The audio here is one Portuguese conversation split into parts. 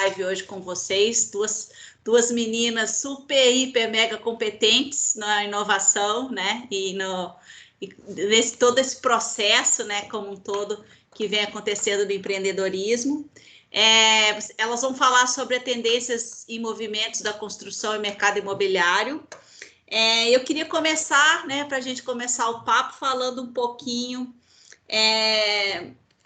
live hoje com vocês, duas meninas super, hiper, mega competentes na inovação, né? E nesse todo esse processo, né, como um todo, que vem acontecendo do empreendedorismo. Elas vão falar sobre as tendências e movimentos da construção e mercado imobiliário. Eu queria começar, né, para a gente começar o papo, falando um pouquinho,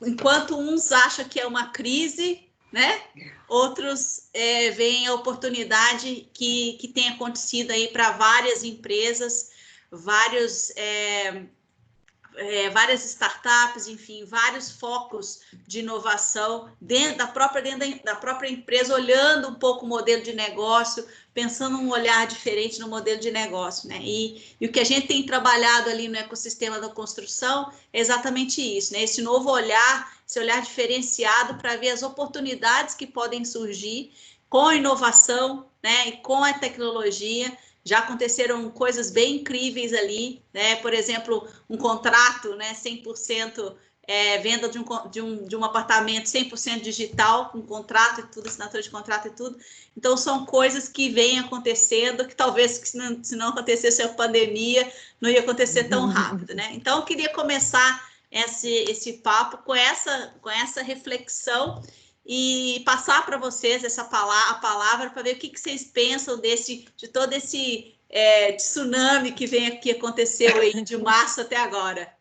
enquanto uns acham que é uma crise, né, outros veem a oportunidade que tem acontecido aí para várias empresas, várias startups, enfim, vários focos de inovação dentro da própria empresa, olhando um pouco o modelo de negócio, pensando um olhar diferente no modelo de negócio, né? E o que a gente tem trabalhado ali no ecossistema da construção é exatamente isso, né? Esse novo olhar, esse olhar diferenciado para ver as oportunidades que podem surgir com a inovação, né? E com a tecnologia. Já aconteceram coisas bem incríveis ali, né? Por exemplo, um contrato, né? 100% venda de um apartamento 100% digital, com contrato e tudo, assinatura de contrato e tudo. Então, são coisas que vêm acontecendo, que talvez, se não acontecesse a pandemia, não ia acontecer tão rápido, né? Então, eu queria começar esse papo com essa reflexão e passar para vocês a palavra para ver o que vocês pensam de todo esse tsunami que aconteceu aí de março até agora.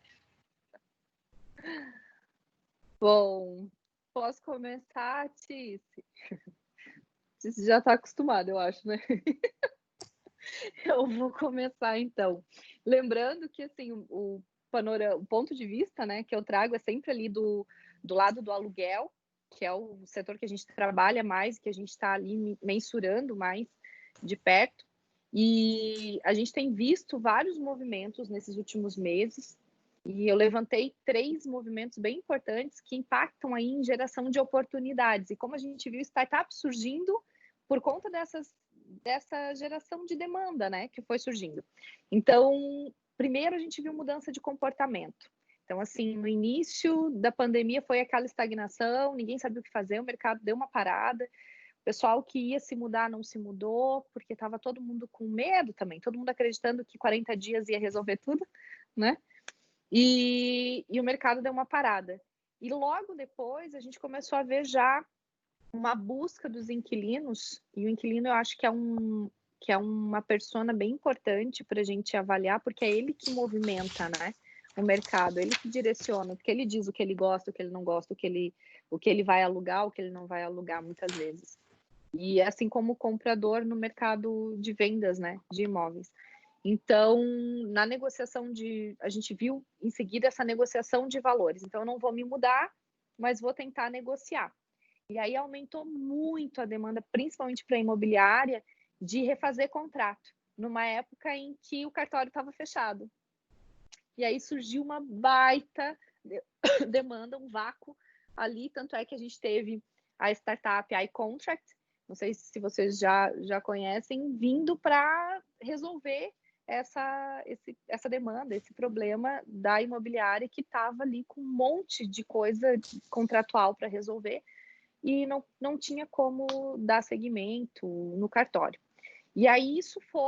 Bom, posso começar, Tice? Tice já está acostumada, eu acho, né? Eu vou começar, então. Lembrando que, assim, o ponto de vista, né, que eu trago é sempre ali do lado do aluguel, que é o setor que a gente trabalha mais, que a gente está ali mensurando mais de perto. E a gente tem visto vários movimentos nesses últimos meses, e eu levantei 3 movimentos bem importantes que impactam aí em geração de oportunidades. E como a gente viu startups surgindo por conta dessa geração de demanda, né, que foi surgindo. Então, primeiro a gente viu mudança de comportamento. Então, assim, no início da pandemia foi aquela estagnação, ninguém sabia o que fazer, o mercado deu uma parada, o pessoal que ia se mudar não se mudou, porque estava todo mundo com medo também, todo mundo acreditando que 40 dias ia resolver tudo, né? E o mercado deu uma parada. E logo depois a gente começou a ver já uma busca dos inquilinos, e o inquilino eu acho que é uma persona bem importante para a gente avaliar, porque é ele que movimenta, né, o mercado, ele que direciona, porque ele diz o que ele gosta, o que ele não gosta, o que ele vai alugar, o que ele não vai alugar muitas vezes. E assim como o comprador no mercado de vendas, né, de imóveis. Então, na negociação a gente viu em seguida essa negociação de valores. Então, eu não vou me mudar, mas vou tentar negociar. E aí aumentou muito a demanda, principalmente para a imobiliária, de refazer contrato, numa época em que o cartório estava fechado. E aí surgiu uma baita demanda, um vácuo ali, tanto é que a gente teve a startup iContract, não sei se vocês já conhecem, vindo para resolver essa demanda, esse problema da imobiliária que estava ali com um monte de coisa contratual para resolver, e não tinha como dar seguimento no cartório. E aí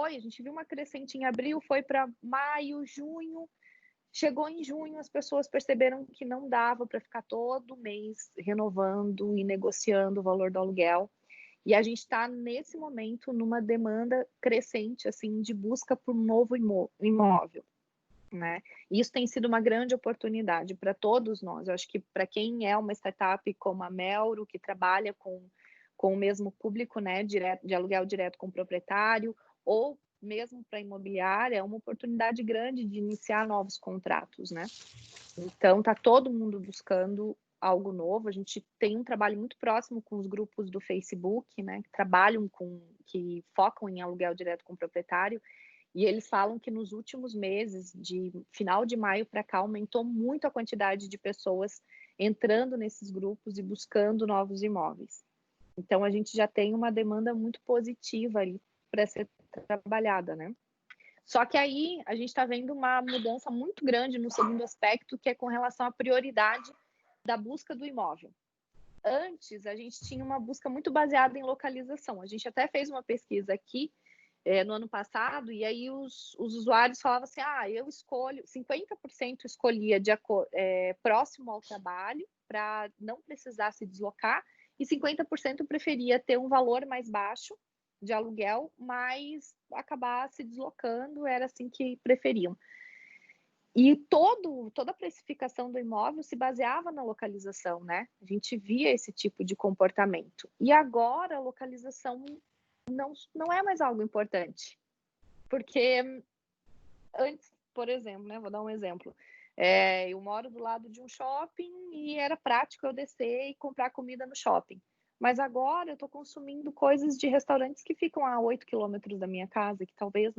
a gente viu uma crescente em abril, foi para maio, junho, chegou em junho, as pessoas perceberam que não dava para ficar todo mês renovando e negociando o valor do aluguel. E a gente está, nesse momento, numa demanda crescente, assim, de busca por um novo imóvel, né? E isso tem sido uma grande oportunidade para todos nós. Eu acho que para quem é uma startup como a Melro, que trabalha com o mesmo público, né, de aluguel direto com o proprietário, ou mesmo para a imobiliária, é uma oportunidade grande de iniciar novos contratos, né? Então, está todo mundo buscando algo novo. A gente tem um trabalho muito próximo com os grupos do Facebook, né, que focam em aluguel direto com o proprietário, e eles falam que nos últimos meses, de final de maio para cá, aumentou muito a quantidade de pessoas entrando nesses grupos e buscando novos imóveis. Então, a gente já tem uma demanda muito positiva ali para ser trabalhada, né? Só que aí a gente está vendo uma mudança muito grande no segundo aspecto, que é com relação à prioridade da busca do imóvel. antes a gente tinha uma busca muito baseada em localização. A gente até fez uma pesquisa aqui no ano passado, e aí os usuários falavam assim, eu escolho, 50% escolhia próximo ao trabalho, para não precisar se deslocar, e 50% preferia ter um valor mais baixo de aluguel, mas acabar se deslocando, era assim que preferiam. E toda a precificação do imóvel se baseava na localização, né? A gente via esse tipo de comportamento. E agora a localização não é mais algo importante. Porque antes, por exemplo, né? Vou dar um exemplo. Eu moro do lado de um shopping e era prático eu descer e comprar comida no shopping. Mas agora eu estou consumindo coisas de restaurantes que ficam a 8 quilômetros da minha casa, que talvez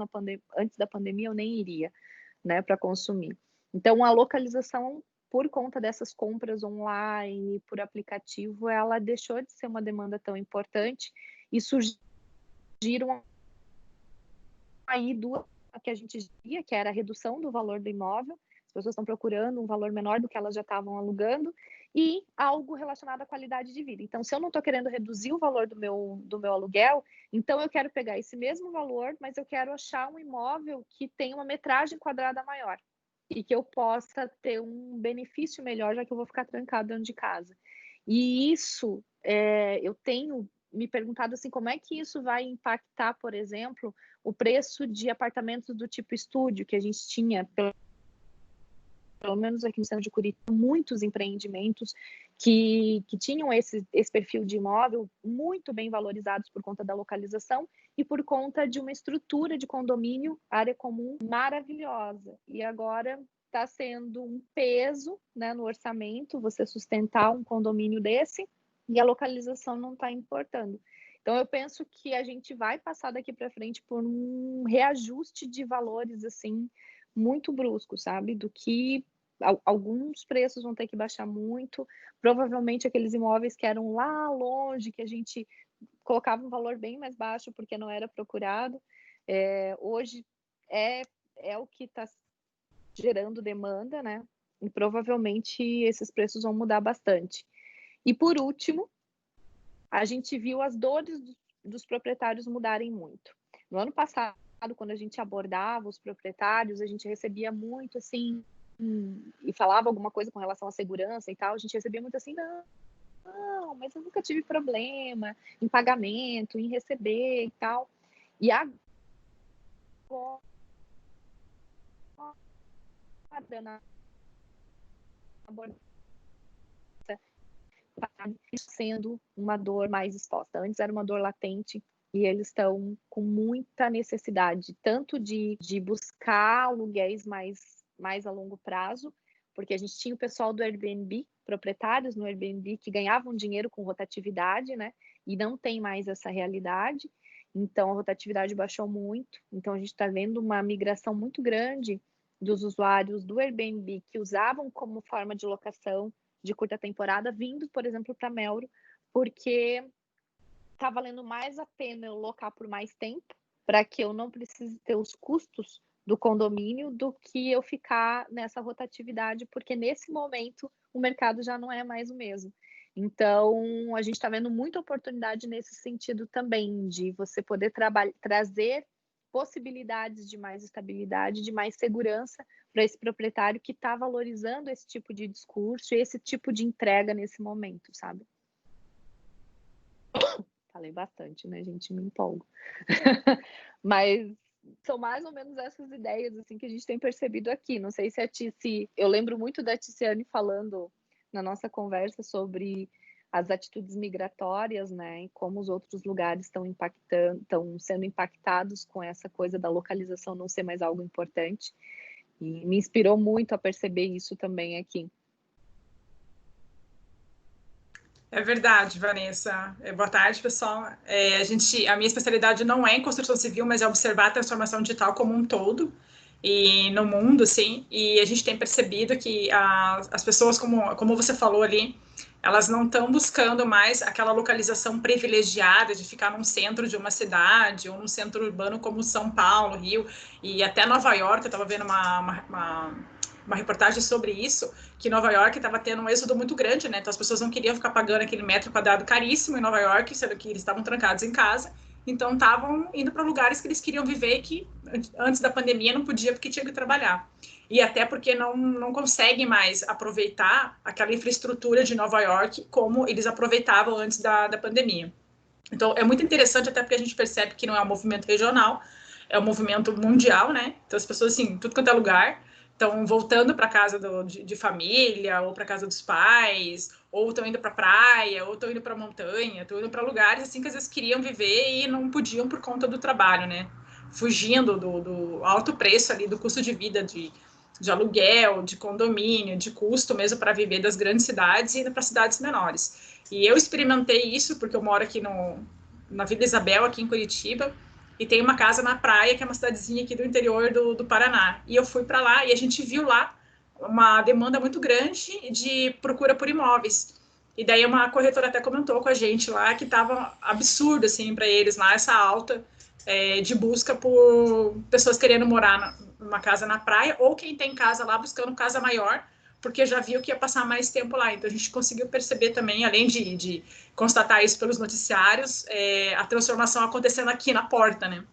antes da pandemia eu nem iria, né, para consumir. Então, a localização, por conta dessas compras online, por aplicativo, ela deixou de ser uma demanda tão importante e surgiram aí duas que a gente via, que era a redução do valor do imóvel, as pessoas estão procurando um valor menor do que elas já estavam alugando, e algo relacionado à qualidade de vida. Então, se eu não estou querendo reduzir o valor do meu aluguel, então eu quero pegar esse mesmo valor, mas eu quero achar um imóvel que tenha uma metragem quadrada maior e que eu possa ter um benefício melhor, já que eu vou ficar trancado dentro de casa. E isso, eu tenho me perguntado assim, como é que isso vai impactar, por exemplo, o preço de apartamentos do tipo estúdio, que a gente tinha, pelo menos aqui no centro de Curitiba, muitos empreendimentos que tinham esse perfil de imóvel muito bem valorizados por conta da localização e por conta de uma estrutura de condomínio, área comum maravilhosa. E agora está sendo um peso, né, no orçamento você sustentar um condomínio desse, e a localização não está importando. Então, eu penso que a gente vai passar daqui para frente por um reajuste de valores, assim, muito brusco, sabe? Do que alguns preços vão ter que baixar muito. Provavelmente aqueles imóveis que eram lá longe, que a gente colocava um valor bem mais baixo porque não era procurado, hoje é o que está gerando demanda, né? E provavelmente esses preços vão mudar bastante. E por último, a gente viu as dores dos proprietários mudarem muito. No ano passado, quando a gente abordava os proprietários, a gente recebia muito assim, e falava alguma coisa com relação à segurança e tal, a gente recebia muito assim, não, mas eu nunca tive problema em pagamento, em receber e tal. E agora, na abordagem, sendo uma dor mais exposta. Antes era uma dor latente e eles estão com muita necessidade, tanto de buscar aluguéis mais a longo prazo, porque a gente tinha o pessoal do Airbnb, proprietários no Airbnb, que ganhavam dinheiro com rotatividade, né? E não tem mais essa realidade. Então, a rotatividade baixou muito. Então, a gente está vendo uma migração muito grande dos usuários do Airbnb que usavam como forma de locação de curta temporada, vindo, por exemplo, para Melro, porque está valendo mais a pena eu locar por mais tempo, para que eu não precise ter os custos do condomínio, do que eu ficar nessa rotatividade, porque nesse momento o mercado já não é mais o mesmo. Então, a gente está vendo muita oportunidade nesse sentido também, de você poder trazer possibilidades de mais estabilidade, de mais segurança para esse proprietário que está valorizando esse tipo de discurso e esse tipo de entrega nesse momento, sabe? Falei bastante, né, gente? Me empolgo. Mas são mais ou menos essas ideias assim que a gente tem percebido aqui. Não sei se eu lembro muito da Ticiane falando na nossa conversa sobre as atitudes migratórias, né, e como os outros lugares estão sendo impactados com essa coisa da localização não ser mais algo importante. E me inspirou muito a perceber isso também aqui. É verdade, Vanessa. Boa tarde, pessoal. A minha especialidade não é em construção civil, mas é observar a transformação digital como um todo e no mundo, assim. E a gente tem percebido que as pessoas, como você falou ali, elas não estão buscando mais aquela localização privilegiada de ficar num centro de uma cidade ou num centro urbano como São Paulo, Rio e até Nova York. Eu estava vendo uma reportagem sobre isso, que Nova York estava tendo um êxodo muito grande, né? Então as pessoas não queriam ficar pagando aquele metro quadrado caríssimo em Nova York, sendo que eles estavam trancados em casa. Então estavam indo para lugares que eles queriam viver, que antes da pandemia não podia porque tinha que trabalhar. E até porque não conseguem mais aproveitar aquela infraestrutura de Nova York como eles aproveitavam antes da pandemia. Então, é muito interessante, até porque a gente percebe que não é um movimento regional, é um movimento mundial, né? Então, as pessoas, assim, tudo quanto é lugar, estão voltando para casa de família, ou para casa dos pais, ou estão indo para praia, ou estão indo para montanha, estão indo para lugares, assim, que às vezes queriam viver e não podiam por conta do trabalho, né? Fugindo do alto preço ali, do custo de vida, de aluguel, de condomínio, de custo mesmo para viver das grandes cidades e indo para cidades menores. E eu experimentei isso porque eu moro aqui na Vila Isabel, aqui em Curitiba, e tem uma casa na praia, que é uma cidadezinha aqui do interior do Paraná. E eu fui para lá e a gente viu lá uma demanda muito grande de procura por imóveis. E daí uma corretora até comentou com a gente lá que estava absurdo, assim, para eles lá, essa alta de busca por pessoas querendo morar numa casa na praia, ou quem tem casa lá buscando casa maior, porque já viu que ia passar mais tempo lá. Então, a gente conseguiu perceber também, além de constatar isso pelos noticiários, a transformação acontecendo aqui na porta, né?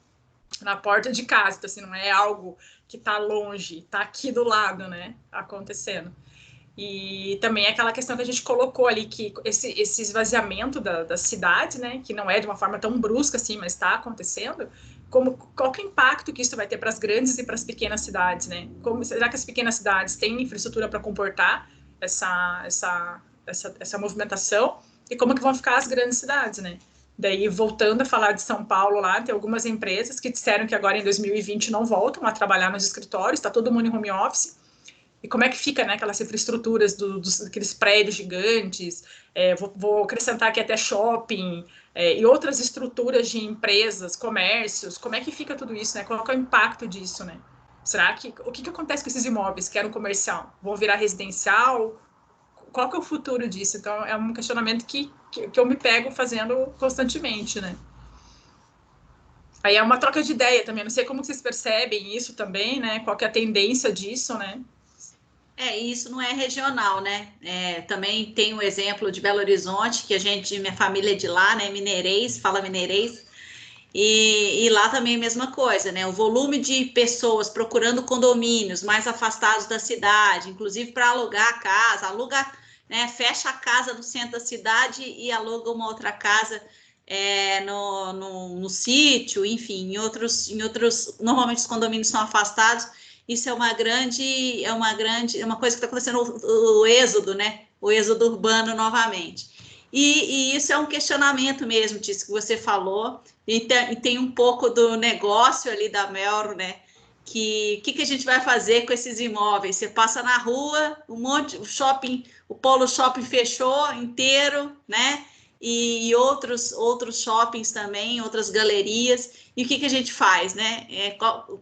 Na porta de casa. Então, assim, não é algo que está longe, está aqui do lado, né? Acontecendo. E também aquela questão que a gente colocou ali, que esse esvaziamento da cidade, né? Que não é de uma forma tão brusca assim, mas está acontecendo. Qual que é o impacto que isso vai ter para as grandes e para as pequenas cidades, né? Será que as pequenas cidades têm infraestrutura para comportar essa movimentação? E como que vão ficar as grandes cidades, né? Daí, voltando a falar de São Paulo lá, tem algumas empresas que disseram que agora em 2020 não voltam a trabalhar nos escritórios, está todo mundo em home office. E como é que fica, né, aquelas infraestruturas daqueles prédios gigantes, vou acrescentar aqui até shopping, e outras estruturas de empresas, comércios, como é que fica tudo isso, né? Qual é o impacto disso, né? O que acontece com esses imóveis que eram comercial? Vão virar residencial? Qual que é o futuro disso? Então, é um questionamento que eu me pego fazendo constantemente, né? Aí é uma troca de ideia também, não sei como vocês percebem isso também, né? Qual que é a tendência disso, né? Isso não é regional, né? Também tem o exemplo de Belo Horizonte, que minha família é de lá, né? Mineirês, fala mineirês, e lá também a mesma coisa, né? O volume de pessoas procurando condomínios mais afastados da cidade, inclusive para alugar a casa, né? Fecha a casa no centro da cidade e aluga uma outra casa no sítio, enfim, em outros, normalmente os condomínios são afastados. Isso é uma coisa que está acontecendo, o êxodo, né? O êxodo urbano novamente. E isso é um questionamento mesmo, disso que você falou, e tem um pouco do negócio ali da Melro, né? Que a gente vai fazer com esses imóveis? Você passa na rua, o Polo Shopping fechou inteiro, né? E outros shoppings também, outras galerias. E o que a gente faz, né?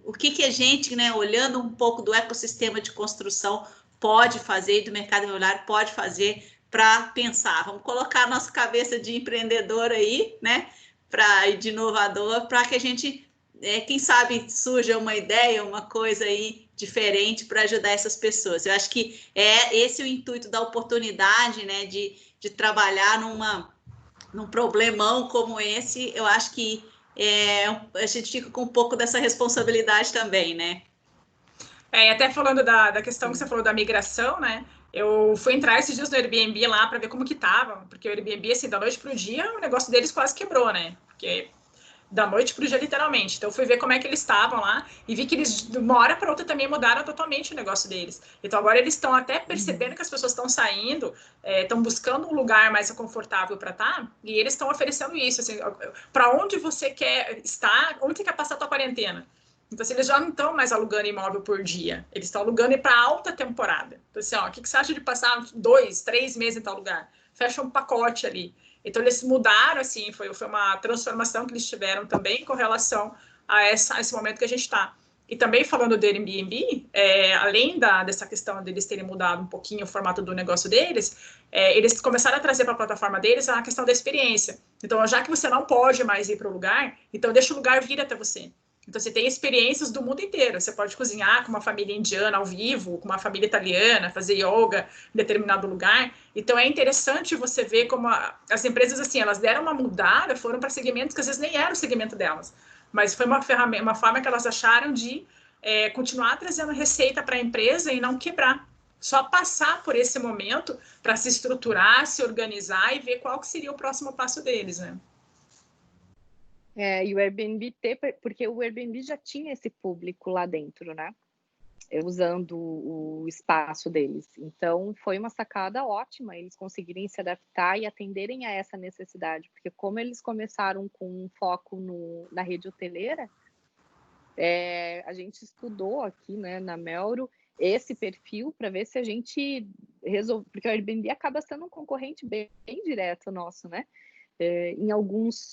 O que a gente, né, olhando um pouco do ecossistema de construção, pode fazer, do mercado imobiliário pode fazer para pensar? Vamos colocar a nossa cabeça de empreendedor aí, né? De inovador, para que a gente, quem sabe, surja uma ideia, uma coisa aí diferente para ajudar essas pessoas. Eu acho que esse é o intuito da oportunidade, né? De trabalhar num problemão como esse. Eu acho que a gente fica com um pouco dessa responsabilidade também, né? E até falando da questão que você falou da migração, né? Eu fui entrar esses dias no Airbnb lá para ver como que tava, porque o Airbnb, assim, da noite pro dia, o negócio deles quase quebrou, né? Porque da noite pro dia, literalmente. Então, eu fui ver como é que eles estavam lá e vi que eles, de uma hora para outra, também mudaram totalmente o negócio deles. Então, agora eles estão até percebendo que as pessoas estão saindo, estão buscando um lugar mais confortável para estar, e eles estão oferecendo isso, assim, para onde você quer estar, onde você quer passar a tua quarentena. Então, assim, eles já não estão mais alugando imóvel por dia, eles estão alugando para alta temporada. Então, assim, o que você acha de passar 2, 3 meses em tal lugar? Fecha um pacote ali. Então, eles mudaram, assim, foi uma transformação que eles tiveram também com relação a esse momento que a gente está. E também falando do Airbnb, além dessa questão deles terem mudado um pouquinho o formato do negócio deles, eles começaram a trazer para a plataforma deles a questão da experiência. Então, já que você não pode mais ir para o lugar, então deixa o lugar vir até você. Então, você tem experiências do mundo inteiro. Você pode cozinhar com uma família indiana ao vivo, com uma família italiana, fazer yoga em determinado lugar. Então, é interessante você ver como as empresas, assim, elas deram uma mudada, foram para segmentos que às vezes nem era o segmento delas. Mas foi uma ferramenta, uma forma que elas acharam de continuar trazendo receita para a empresa e não quebrar. Só passar por esse momento para se estruturar, se organizar e ver qual que seria o próximo passo deles, né? E o Airbnb porque o Airbnb já tinha esse público lá dentro, né? Usando o espaço deles. Então, foi uma sacada ótima eles conseguirem se adaptar e atenderem a essa necessidade, porque como eles começaram com um foco na rede hoteleira, a gente estudou aqui, né, na Melro, esse perfil para ver se a gente resolve, porque o Airbnb acaba sendo um concorrente bem direto nosso, né?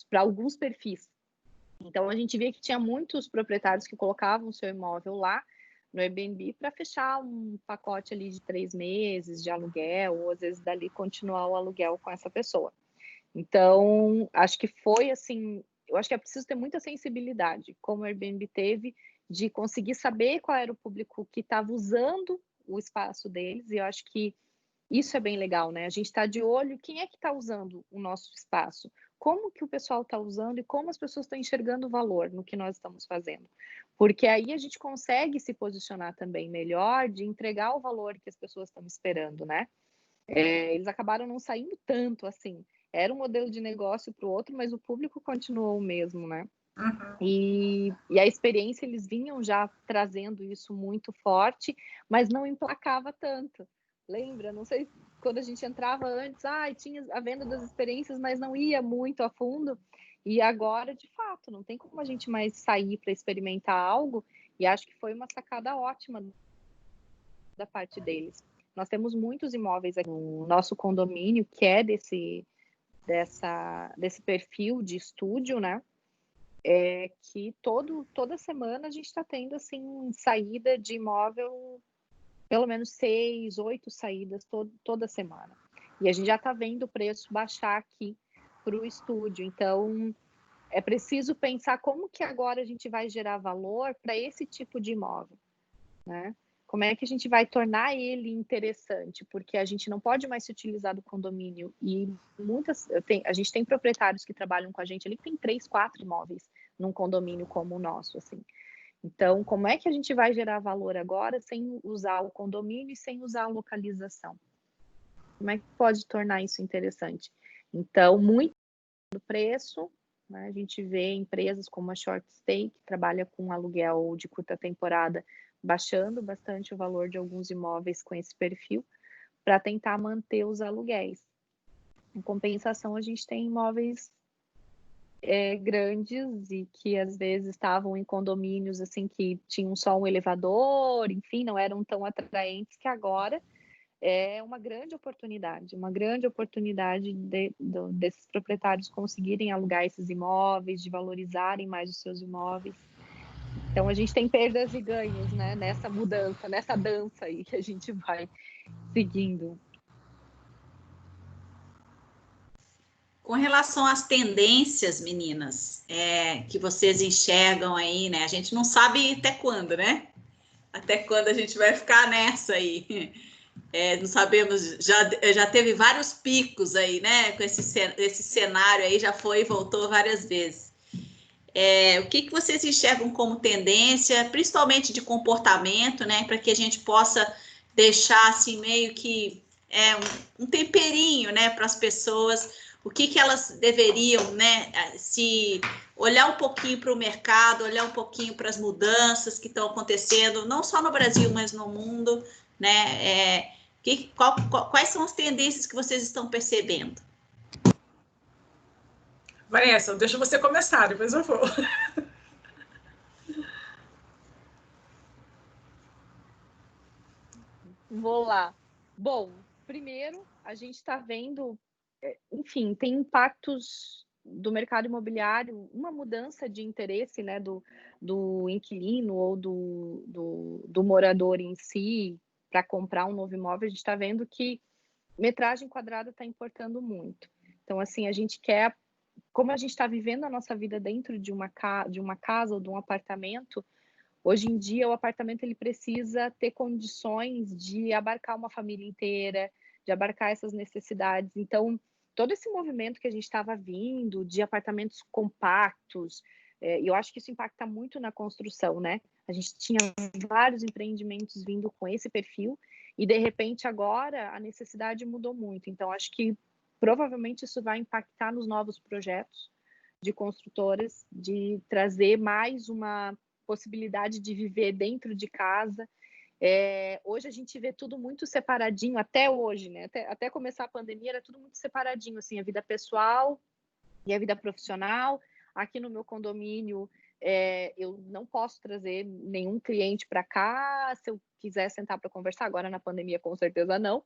Para alguns perfis. Então, a gente via que tinha muitos proprietários que colocavam seu imóvel lá no Airbnb para fechar um pacote ali de 3 meses de aluguel, ou às vezes dali continuar o aluguel com essa pessoa. Então, acho que foi assim, eu acho que é preciso ter muita sensibilidade, como o Airbnb teve, de conseguir saber qual era o público que estava usando o espaço deles, e eu acho que isso é bem legal, né? A gente está de olho quem é que está usando o nosso espaço, como que o pessoal está usando e como as pessoas estão enxergando o valor no que nós estamos fazendo. Porque aí a gente consegue se posicionar também melhor de entregar o valor que as pessoas estão esperando, né? Eles acabaram não saindo tanto assim. Era um modelo de negócio para o outro, mas o público continuou o mesmo, né? Uhum. E a experiência, eles vinham já trazendo isso muito forte, mas não emplacava tanto. Lembra? Não sei, quando a gente entrava antes, tinha a venda das experiências, mas não ia muito a fundo. E agora, de fato, não tem como a gente mais sair para experimentar algo. E acho que foi uma sacada ótima da parte deles. Nós temos muitos imóveis aqui no nosso condomínio que é desse perfil de estúdio, né? Que toda semana a gente está tendo assim saída de imóvel, pelo menos 6, 8 saídas toda semana. E a gente já está vendo o preço baixar aqui para o estúdio. Então, é preciso pensar como que agora a gente vai gerar valor para esse tipo de imóvel, né? Como é que a gente vai tornar ele interessante? Porque a gente não pode mais se utilizar do condomínio. E a gente tem proprietários que trabalham com a gente ali que tem 3, 4 imóveis num condomínio como o nosso, assim. Então, como é que a gente vai gerar valor agora sem usar o condomínio e sem usar a localização? Como é que pode tornar isso interessante? Então, muito do preço, né? A gente vê empresas como a Short Stay, que trabalha com aluguel de curta temporada, baixando bastante o valor de alguns imóveis com esse perfil, para tentar manter os aluguéis. Em compensação, a gente tem imóveis grandes e que às vezes estavam em condomínios assim que tinham só um elevador, enfim, não eram tão atraentes, que agora é uma grande oportunidade desses proprietários conseguirem alugar esses imóveis, de valorizarem mais os seus imóveis. Então, a gente tem perdas e ganhos, né, nessa mudança, nessa dança aí que a gente vai seguindo. Com relação às tendências, meninas, que vocês enxergam aí, né? A gente não sabe até quando, né? Até quando a gente vai ficar nessa aí. Não sabemos, já teve vários picos aí, né? Com esse cenário aí, já foi e voltou várias vezes. O que vocês enxergam como tendência, principalmente de comportamento, né? Para que a gente possa deixar assim meio que um temperinho, né, para as pessoas, o que elas deveriam, né, se olhar um pouquinho para o mercado, olhar um pouquinho para as mudanças que estão acontecendo, não só no Brasil, mas no mundo, né? Quais são as tendências que vocês estão percebendo? Vanessa, deixa você começar, depois eu vou. Vou lá. Bom, primeiro, a gente está vendo, enfim, tem impactos do mercado imobiliário, uma mudança de interesse, né, do inquilino ou do morador em si para comprar um novo imóvel. A gente está vendo que metragem quadrada está importando muito. Então, assim, a gente quer como a gente está vivendo a nossa vida dentro de uma casa ou de um apartamento, hoje em dia o apartamento ele precisa ter condições de abarcar uma família inteira, de abarcar essas necessidades. Então, todo esse movimento que a gente estava vindo de apartamentos compactos, e eu acho que isso impacta muito na construção, né? A gente tinha vários empreendimentos vindo com esse perfil e, de repente, agora a necessidade mudou muito. Então, acho que provavelmente isso vai impactar nos novos projetos de construtoras, de trazer mais uma possibilidade de viver dentro de casa. Hoje a gente vê tudo muito separadinho, até hoje, né? Até começar a pandemia era tudo muito separadinho, assim, a vida pessoal e a vida profissional. Aqui no meu condomínio, eu não posso trazer nenhum cliente para cá. Se eu quiser sentar para conversar, agora na pandemia com certeza não,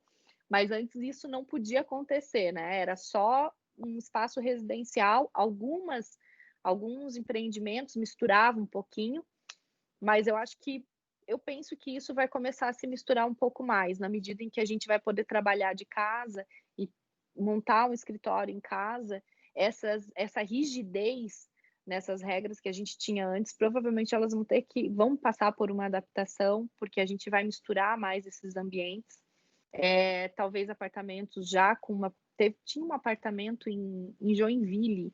mas antes isso não podia acontecer, né? Era só um espaço residencial, alguns empreendimentos misturavam um pouquinho, mas eu penso que isso vai começar a se misturar um pouco mais, na medida em que a gente vai poder trabalhar de casa e montar um escritório em casa. Essa rigidez nessas regras que a gente tinha antes, provavelmente elas vão passar por uma adaptação, porque a gente vai misturar mais esses ambientes. Talvez apartamentos já tinha um apartamento em Joinville,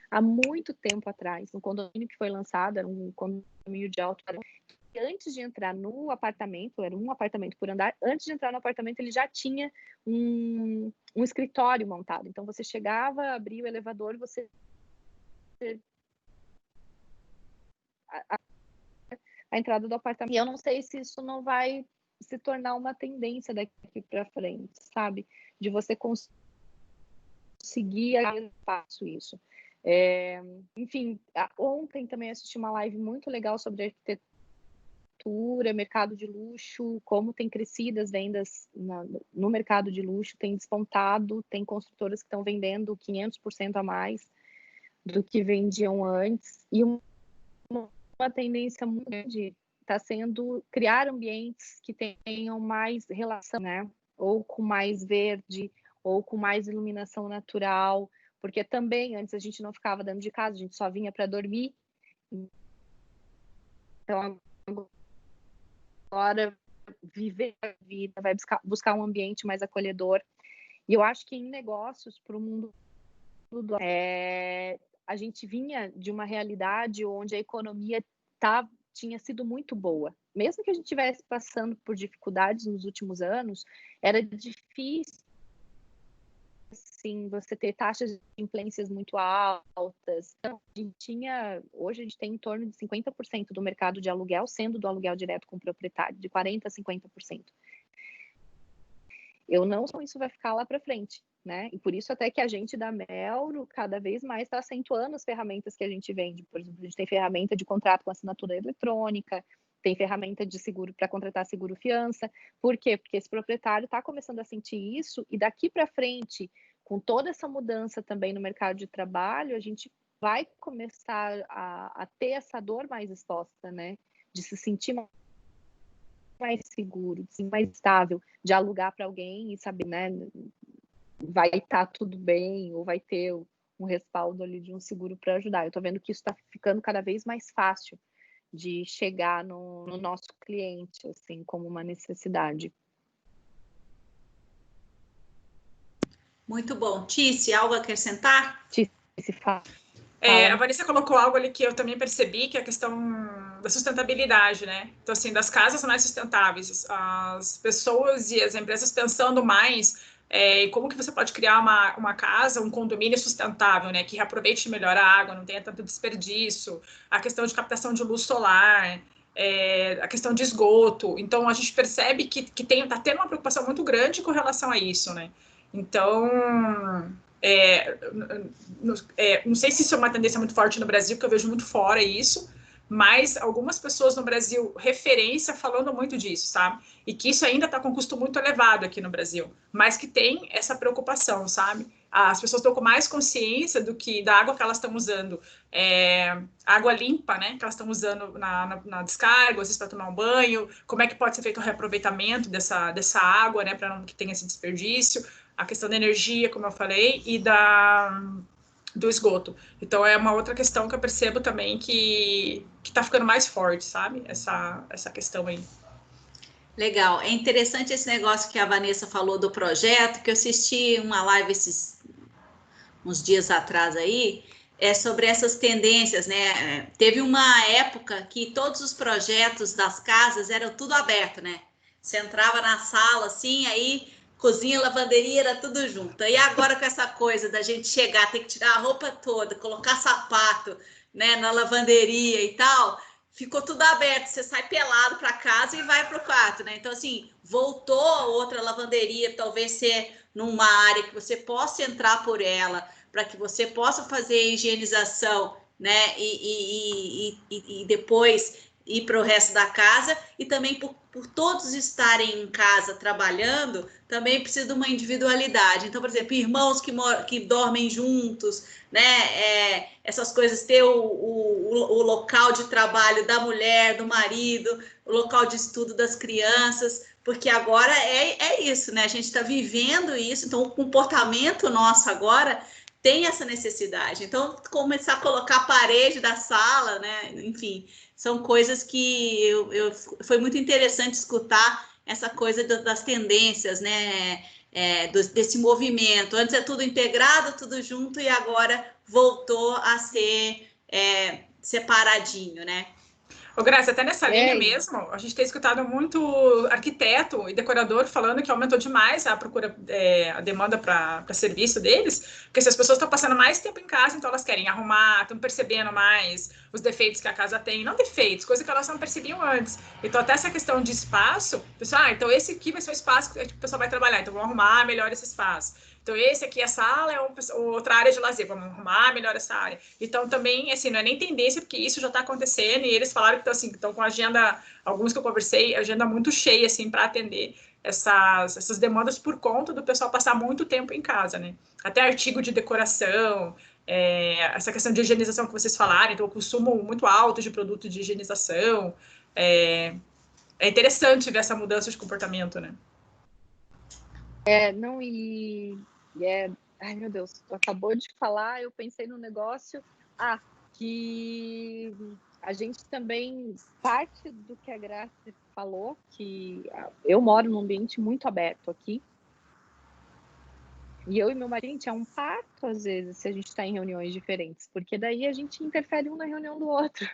há muito tempo atrás, um condomínio que foi lançado, era um condomínio de alto padrão. E antes de entrar no apartamento, era um apartamento por andar, antes de entrar no apartamento ele já tinha um escritório montado. Então você chegava, abria o elevador, a entrada do apartamento. E eu não sei se isso não vai se tornar uma tendência daqui para frente, sabe? De você conseguir espaço isso. Enfim, ontem também assisti uma live muito legal sobre arquitetura, mercado de luxo, como tem crescido as vendas no mercado de luxo, tem despontado, tem construtoras que estão vendendo 500% a mais do que vendiam antes, e uma tendência muito grande está sendo criar ambientes que tenham mais relação, né? Ou com mais verde, ou com mais iluminação natural, porque também antes a gente não ficava dentro de casa, a gente só vinha para dormir. Então agora viver a vida, vai buscar um ambiente mais acolhedor. E eu acho que em negócios para o mundo todo, a gente vinha de uma realidade onde a economia tinha sido muito boa. Mesmo que a gente estivesse passando por dificuldades nos últimos anos, era difícil assim, você ter taxas de inadimplências muito altas. Então, hoje a gente tem em torno de 50% do mercado de aluguel sendo do aluguel direto com o proprietário, de 40% a 50%. Eu não sei se isso vai ficar lá para frente, né? E por isso até que a gente da Melro cada vez mais está acentuando as ferramentas que a gente vende. Por exemplo, a gente tem ferramenta de contrato com assinatura eletrônica, tem ferramenta de seguro para contratar seguro fiança. Por quê? Porque esse proprietário está começando a sentir isso, e daqui para frente, com toda essa mudança também no mercado de trabalho, a gente vai começar a ter essa dor mais exposta, né? De se sentir mais seguro, de ser mais estável, de alugar para alguém e saber, né? Vai estar tudo bem, ou vai ter um respaldo ali de um seguro para ajudar. Eu estou vendo que isso está ficando cada vez mais fácil de chegar no nosso cliente, assim, como uma necessidade. Muito bom. Tice, algo a acrescentar? Tice, fala. A Vanessa colocou algo ali que eu também percebi, que é a questão da sustentabilidade, né? Então, assim, das casas mais sustentáveis, as pessoas e as empresas pensando mais em como que você pode criar uma casa, um condomínio sustentável, né? Que reaproveite melhor a água, não tenha tanto desperdício, a questão de captação de luz solar, a questão de esgoto. Então, a gente percebe que está tendo uma preocupação muito grande com relação a isso, né? Então, não sei se isso é uma tendência muito forte no Brasil, porque eu vejo muito fora isso, mas algumas pessoas no Brasil, referência, falando muito disso, sabe? E que isso ainda está com um custo muito elevado aqui no Brasil, mas que tem essa preocupação, sabe? As pessoas estão com mais consciência da água que elas estão usando, água limpa, né? Que elas estão usando na descarga, às vezes para tomar um banho, como é que pode ser feito o reaproveitamento dessa água, né? Para não que tenha esse desperdício. a questão da energia, como eu falei, e do esgoto. Então, é uma outra questão que eu percebo também que tá ficando mais forte, sabe? Essa questão aí. Legal. É interessante esse negócio que a Vanessa falou do projeto, que eu assisti uma live uns dias atrás aí, sobre essas tendências, né? Teve uma época que todos os projetos das casas eram tudo aberto, né? Você entrava na sala, assim, aí cozinha, lavanderia, era tudo junto. E agora com essa coisa da gente chegar, ter que tirar a roupa toda, colocar sapato, né, na lavanderia e tal, ficou tudo aberto. Você sai pelado para casa e vai para o quarto, né? Então, assim, voltou outra lavanderia, talvez ser numa área que você possa entrar por ela, para que você possa fazer a higienização, né? E depois ir para o resto da casa, e também por todos estarem em casa trabalhando, também precisa de uma individualidade. Então, por exemplo, irmãos que dormem juntos, né? Essas coisas, ter o local de trabalho da mulher, do marido, o local de estudo das crianças, porque agora é isso, né? A gente está vivendo isso, então o comportamento nosso agora tem essa necessidade. Então, começar a colocar a parede da sala, né? Enfim, são coisas que foi muito interessante escutar essa coisa das tendências, né? Desse movimento. Antes é tudo integrado, tudo junto, e agora voltou a ser separadinho, né? Ô, Graça, até nessa linha mesmo, a gente tem escutado muito arquiteto e decorador falando que aumentou demais a procura, a demanda para serviço deles, porque se as pessoas estão passando mais tempo em casa, então elas querem arrumar, estão percebendo mais os defeitos que a casa tem, não defeitos, coisa que elas não percebiam antes. Então, até essa questão de espaço, pessoal, então esse aqui vai ser o espaço que o pessoal vai trabalhar, então vamos arrumar melhor esse espaço. Então, esse aqui, a sala, é outra área de lazer. Vamos arrumar melhor essa área. Então, também, assim, não é nem tendência, porque isso já está acontecendo. E eles falaram que estão com a agenda, alguns que eu conversei, agenda muito cheia, assim, para atender essas demandas por conta do pessoal passar muito tempo em casa, né? Até artigo de decoração, essa questão de higienização que vocês falaram. Então, o consumo muito alto de produto de higienização. É interessante ver essa mudança de comportamento, né? Ai, meu Deus, tu acabou de falar, eu pensei no negócio, que a gente também, parte do que a Graça falou, que eu moro num ambiente muito aberto aqui, e eu e meu marido, é um parto, às vezes, se a gente está em reuniões diferentes, porque daí a gente interfere um na reunião do outro.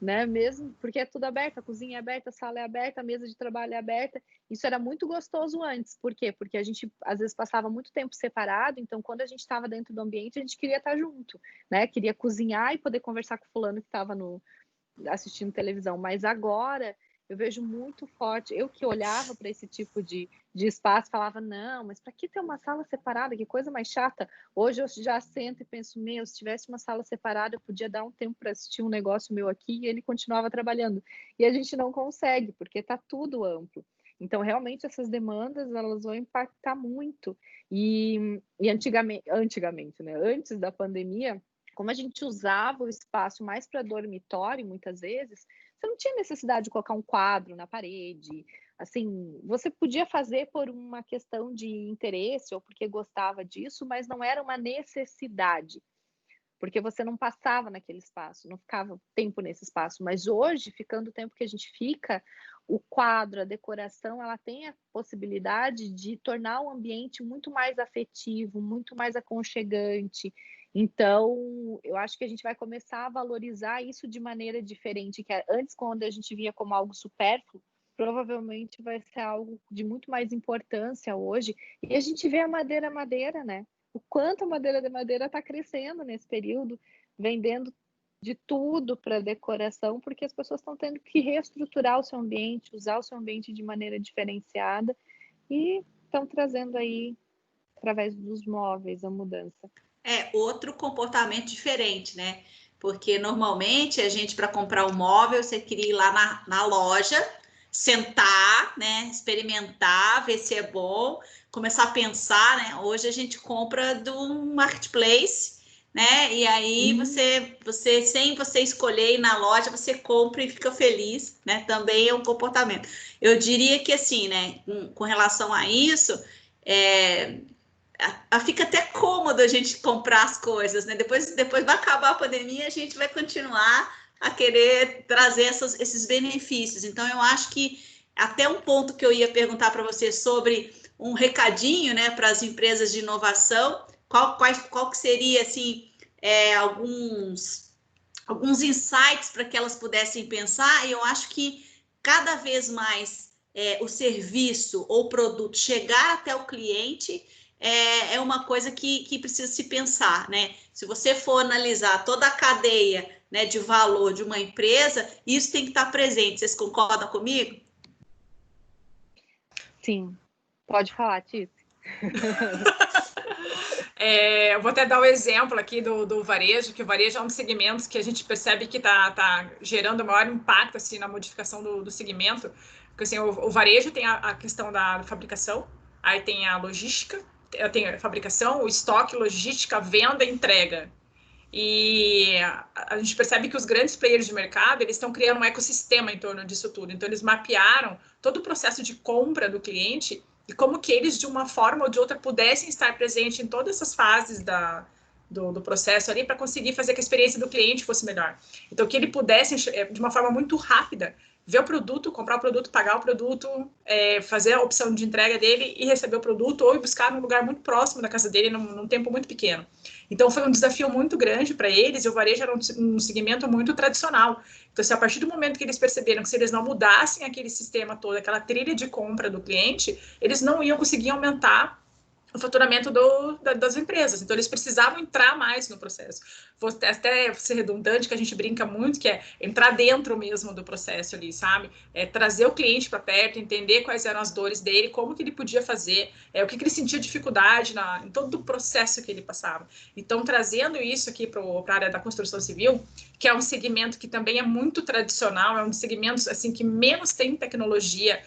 Né? Mesmo porque é tudo aberto, a cozinha é aberta, a sala é aberta, a mesa de trabalho é aberta. Isso era muito gostoso antes. Por quê? Porque a gente às vezes passava muito tempo separado, então quando a gente estava dentro do ambiente, a gente queria estar junto, né? Queria cozinhar e poder conversar com o fulano que estava assistindo televisão. Mas agora eu vejo muito forte, eu que olhava para esse tipo de espaço, falava, não, mas para que ter uma sala separada? Que coisa mais chata. Hoje eu já sento e penso, se tivesse uma sala separada, eu podia dar um tempo para assistir um negócio meu aqui e ele continuava trabalhando. E a gente não consegue, porque está tudo amplo. Então, realmente, essas demandas, elas vão impactar muito. E antigamente, né? Antes da pandemia, como a gente usava o espaço mais para dormitório, muitas vezes, você não tinha necessidade de colocar um quadro na parede. Assim, você podia fazer por uma questão de interesse ou porque gostava disso, mas não era uma necessidade, porque você não passava naquele espaço, não ficava tempo nesse espaço. Mas hoje, ficando o tempo que a gente fica, o quadro, a decoração, ela tem a possibilidade de tornar o ambiente muito mais afetivo, muito mais aconchegante. Então, eu acho que a gente vai começar a valorizar isso de maneira diferente, que antes, quando a gente via como algo supérfluo, provavelmente vai ser algo de muito mais importância hoje. E a gente vê a madeira, né? O quanto a madeira de madeira está crescendo nesse período, vendendo de tudo para decoração, porque as pessoas estão tendo que reestruturar o seu ambiente, usar o seu ambiente de maneira diferenciada e estão trazendo aí, através dos móveis, a mudança. Outro comportamento diferente, né? Porque normalmente a gente, para comprar um móvel, você queria ir lá na loja, sentar, né? Experimentar, ver se é bom, começar a pensar, né? Hoje a gente compra do marketplace, né? E aí você sem você escolher ir na loja, você compra e fica feliz, né? Também é um comportamento. Eu diria que assim, né? Com relação a isso, fica até cômodo a gente comprar as coisas, né? Depois vai acabar a pandemia, a gente vai continuar a querer trazer esses benefícios. Então, eu acho que até um ponto que eu ia perguntar para você sobre um recadinho, né, para as empresas de inovação, qual que seria, assim, alguns insights para que elas pudessem pensar. E eu acho que cada vez mais o serviço ou produto chegar até o cliente é uma coisa que precisa se pensar, né? Se você for analisar toda a cadeia, né, de valor de uma empresa, isso tem que estar presente. Vocês concordam comigo? Sim. Pode falar, Tice. Eu vou até dar o exemplo aqui do varejo, que o varejo é um dos segmentos que a gente percebe que está gerando maior impacto assim, na modificação do segmento. Porque assim, o varejo tem a questão da fabricação, aí tem a logística, tem a fabricação, o estoque, logística, venda, entrega. E a gente percebe que os grandes players de mercado, eles estão criando um ecossistema em torno disso tudo. Então, eles mapearam todo o processo de compra do cliente e como que eles, de uma forma ou de outra, pudessem estar presentes em todas essas fases do processo ali para conseguir fazer que a experiência do cliente fosse melhor. Então, que ele pudesse, de uma forma muito rápida, ver o produto, comprar o produto, pagar o produto, fazer a opção de entrega dele e receber o produto ou ir buscar num lugar muito próximo da casa dele, num tempo muito pequeno. Então, foi um desafio muito grande para eles, e o varejo era um segmento muito tradicional. Então, se a partir do momento que eles perceberam que se eles não mudassem aquele sistema todo, aquela trilha de compra do cliente, eles não iam conseguir aumentar o faturamento das empresas. Então, eles precisavam entrar mais no processo. Vou até ser redundante, que a gente brinca muito, que é entrar dentro mesmo do processo ali, sabe? Trazer o cliente para perto, entender quais eram as dores dele, como que ele podia fazer, o que ele sentia dificuldade em todo o processo que ele passava. Então, trazendo isso aqui para a área da construção civil, que é um segmento que também é muito tradicional, é um dos segmentos assim, que menos tem tecnologia,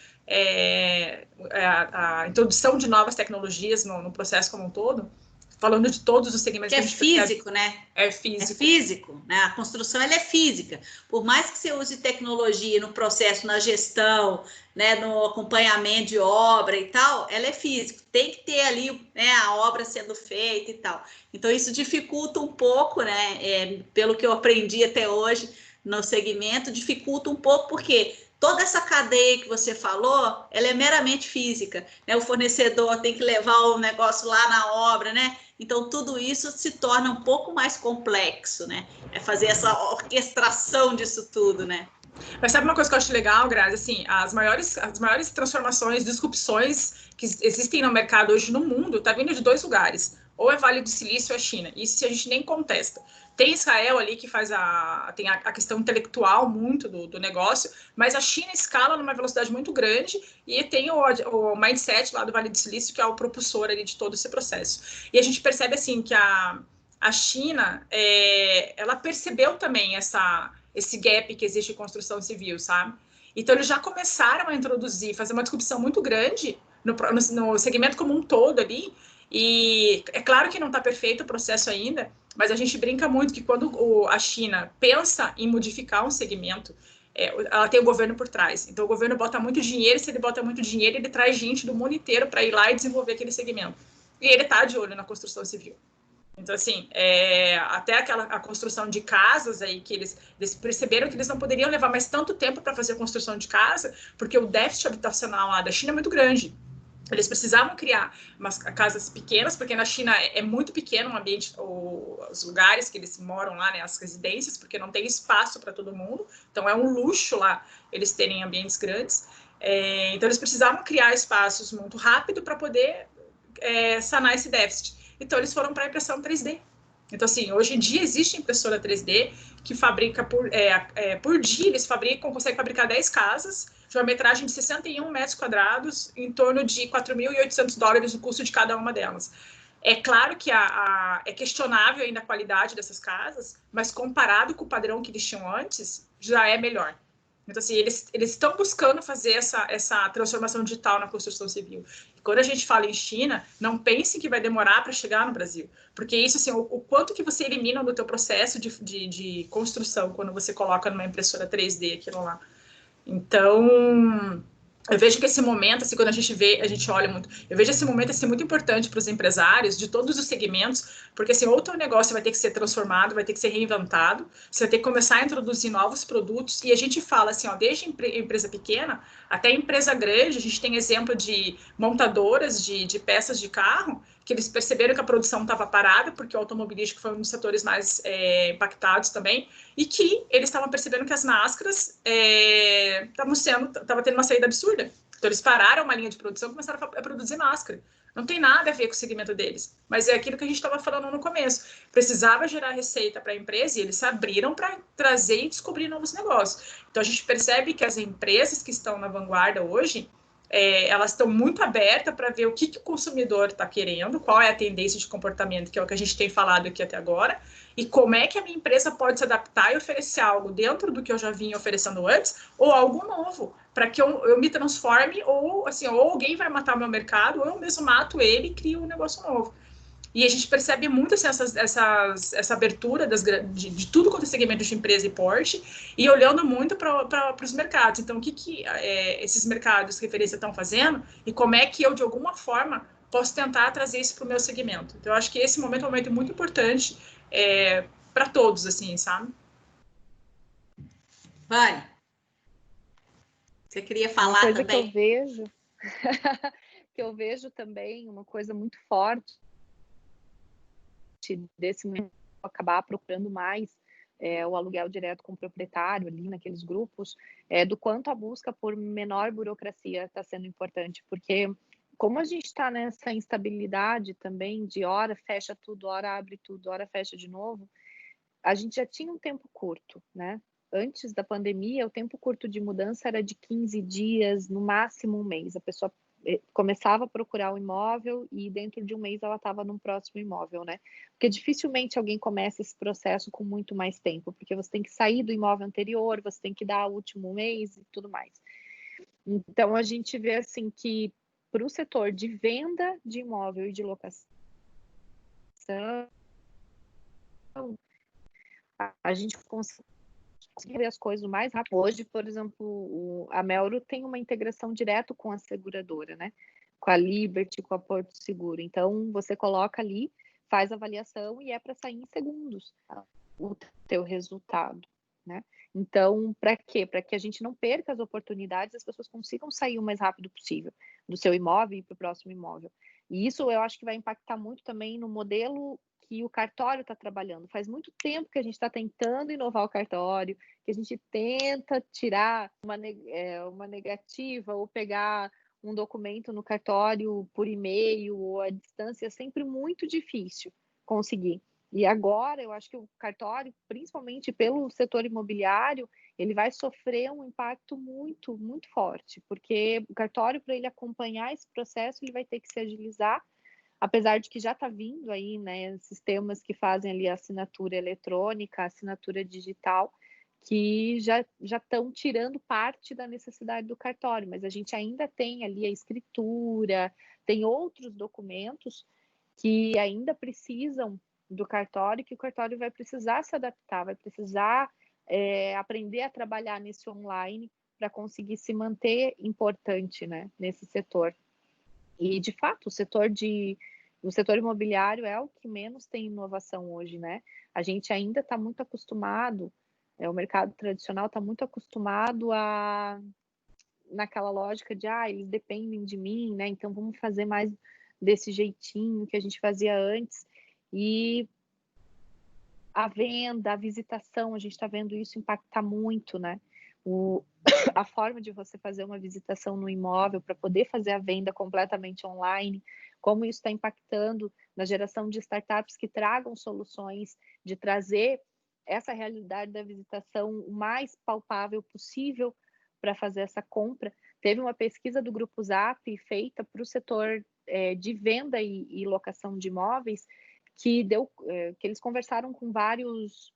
a introdução de novas tecnologias no processo como um todo, falando de todos os segmentos. Que é físico, né? É físico. É físico, né? A construção ela é física. Por mais que você use tecnologia no processo, na gestão, né, no acompanhamento de obra e tal, ela é física. Tem que ter ali, né, a obra sendo feita e tal. Então, isso dificulta um pouco, né? Pelo que eu aprendi até hoje no segmento, dificulta um pouco, porque toda essa cadeia que você falou, ela é meramente física, né? O fornecedor tem que levar o negócio lá na obra, né? Então, tudo isso se torna um pouco mais complexo, né? É fazer essa orquestração disso tudo, né? Mas sabe uma coisa que eu acho legal, Grazi? Assim, as maiores transformações, disrupções que existem no mercado hoje no mundo, tá vindo de dois lugares. Ou é Vale do Silício ou é China. Isso a gente nem contesta. Tem Israel ali que tem a questão intelectual muito do negócio, mas a China escala numa velocidade muito grande e tem o mindset lá do Vale do Silício, que é o propulsor ali de todo esse processo. E a gente percebe assim que a China, ela percebeu também esse gap que existe em construção civil, sabe? Então, eles já começaram a introduzir, fazer uma disrupção muito grande no segmento como um todo ali, e é claro que não está perfeito o processo ainda, mas a gente brinca muito que quando a China pensa em modificar um segmento, ela tem o governo por trás. Então, o governo bota muito dinheiro, e se ele bota muito dinheiro, ele traz gente do mundo inteiro para ir lá e desenvolver aquele segmento. E ele está de olho na construção civil. Então, assim, até a construção de casas aí, que eles perceberam que eles não poderiam levar mais tanto tempo para fazer a construção de casa, porque o déficit habitacional lá da China é muito grande. Eles precisavam criar umas casas pequenas, porque na China é muito pequeno o ambiente, os lugares que eles moram lá, né, as residências, porque não tem espaço para todo mundo. Então, é um luxo lá eles terem ambientes grandes. Então, eles precisavam criar espaços muito rápido para poder sanar esse déficit. Então, eles foram para a impressão 3D. Então, assim, hoje em dia existe impressora 3D que fabrica por dia, eles conseguem fabricar 10 casas de uma metragem de 61 metros quadrados, em torno de $4.800 o custo de cada uma delas. É claro que é questionável ainda a qualidade dessas casas, mas comparado com o padrão que eles tinham antes, já é melhor. Então, assim, eles estão buscando fazer essa transformação digital na construção civil. E quando a gente fala em China, não pense que vai demorar para chegar no Brasil. Porque isso, assim, o quanto que você elimina no teu processo de construção quando você coloca numa impressora 3D aquilo lá. Então, Eu vejo que esse momento, assim, quando a gente olha muito, eu vejo esse momento assim, muito importante para os empresários de todos os segmentos, porque assim, ou o teu negócio vai ter que ser transformado, vai ter que ser reinventado, você vai ter que começar a introduzir novos produtos, e a gente fala assim, ó, desde empresa pequena até empresa grande, a gente tem exemplo de montadoras de peças de carro, que eles perceberam que a produção estava parada, porque o automobilístico foi um dos setores mais impactados também, e que eles estavam percebendo que as máscaras estavam tendo uma saída absurda. Então, eles pararam uma linha de produção e começaram a produzir máscara. Não tem nada a ver com o segmento deles, mas é aquilo que a gente estava falando no começo. Precisava gerar receita para a empresa e eles se abriram para trazer e descobrir novos negócios. Então, a gente percebe que as empresas que estão na vanguarda hoje, elas estão muito abertas para ver o que o consumidor está querendo, qual é a tendência de comportamento, que é o que a gente tem falado aqui até agora, e como é que a minha empresa pode se adaptar e oferecer algo dentro do que eu já vinha oferecendo antes, ou algo novo, para que eu me transforme, ou assim, ou alguém vai matar o meu mercado, ou eu mesmo mato ele e crio um negócio novo. E a gente percebe muito assim, essa abertura de tudo quanto é segmento de empresa e porte, e olhando muito para os mercados. Então, o que esses mercados de referência estão fazendo, e como é que eu, de alguma forma, posso tentar trazer isso para o meu segmento. Então, eu acho que esse momento é um momento muito importante para todos, assim, sabe? Vale. Você queria falar uma coisa também? Que eu vejo também, uma coisa muito forte desse momento, acabar procurando mais o aluguel direto com o proprietário ali naqueles grupos, do quanto a busca por menor burocracia está sendo importante, porque como a gente está nessa instabilidade também de hora fecha tudo, hora abre tudo, hora fecha de novo, a gente já tinha um tempo curto, né? Antes da pandemia, o tempo curto de mudança era de 15 dias, no máximo um mês. A pessoa começava a procurar o imóvel e dentro de um mês ela estava num próximo imóvel, né? Porque dificilmente alguém começa esse processo com muito mais tempo, porque você tem que sair do imóvel anterior, você tem que dar o último mês e tudo mais. Então, a gente vê assim que para o setor de venda de imóvel e de locação, a gente consegue ver as coisas mais rápido. Hoje, por exemplo, a Melro tem uma integração direto com a seguradora, né? Com a Liberty, com a Porto Seguro. Então, você coloca ali, faz a avaliação e é para sair em segundos o teu resultado, né? Então, para quê? Para que a gente não perca as oportunidades, as pessoas consigam sair o mais rápido possível do seu imóvel e para o próximo imóvel. E isso eu acho que vai impactar muito também no modelo que o cartório está trabalhando. Faz muito tempo que a gente está tentando inovar o cartório, que a gente tenta tirar uma negativa ou pegar um documento no cartório por e-mail ou à distância, é sempre muito difícil conseguir. E agora eu acho que o cartório, principalmente pelo setor imobiliário, ele vai sofrer um impacto muito, muito forte, porque o cartório, para ele acompanhar esse processo, ele vai ter que se agilizar, apesar de que já está vindo aí, né, sistemas que fazem ali a assinatura eletrônica, a assinatura digital, que já estão tirando parte da necessidade do cartório, mas a gente ainda tem ali a escritura, tem outros documentos que ainda precisam do cartório, que o cartório vai precisar se adaptar, vai precisar aprender a trabalhar nesse online para conseguir se manter importante, né, nesse setor. E, de fato, o setor imobiliário é o que menos tem inovação hoje, né? A gente ainda está muito acostumado, o mercado tradicional está muito acostumado naquela lógica de, eles dependem de mim, né? Então vamos fazer mais desse jeitinho que a gente fazia antes. E a venda, a visitação, a gente está vendo isso impactar muito, né? A forma de você fazer uma visitação no imóvel para poder fazer a venda completamente online, como isso está impactando na geração de startups que tragam soluções de trazer essa realidade da visitação o mais palpável possível para fazer essa compra. Teve uma pesquisa do Grupo Zap feita para o setor de venda e locação de imóveis que eles conversaram com vários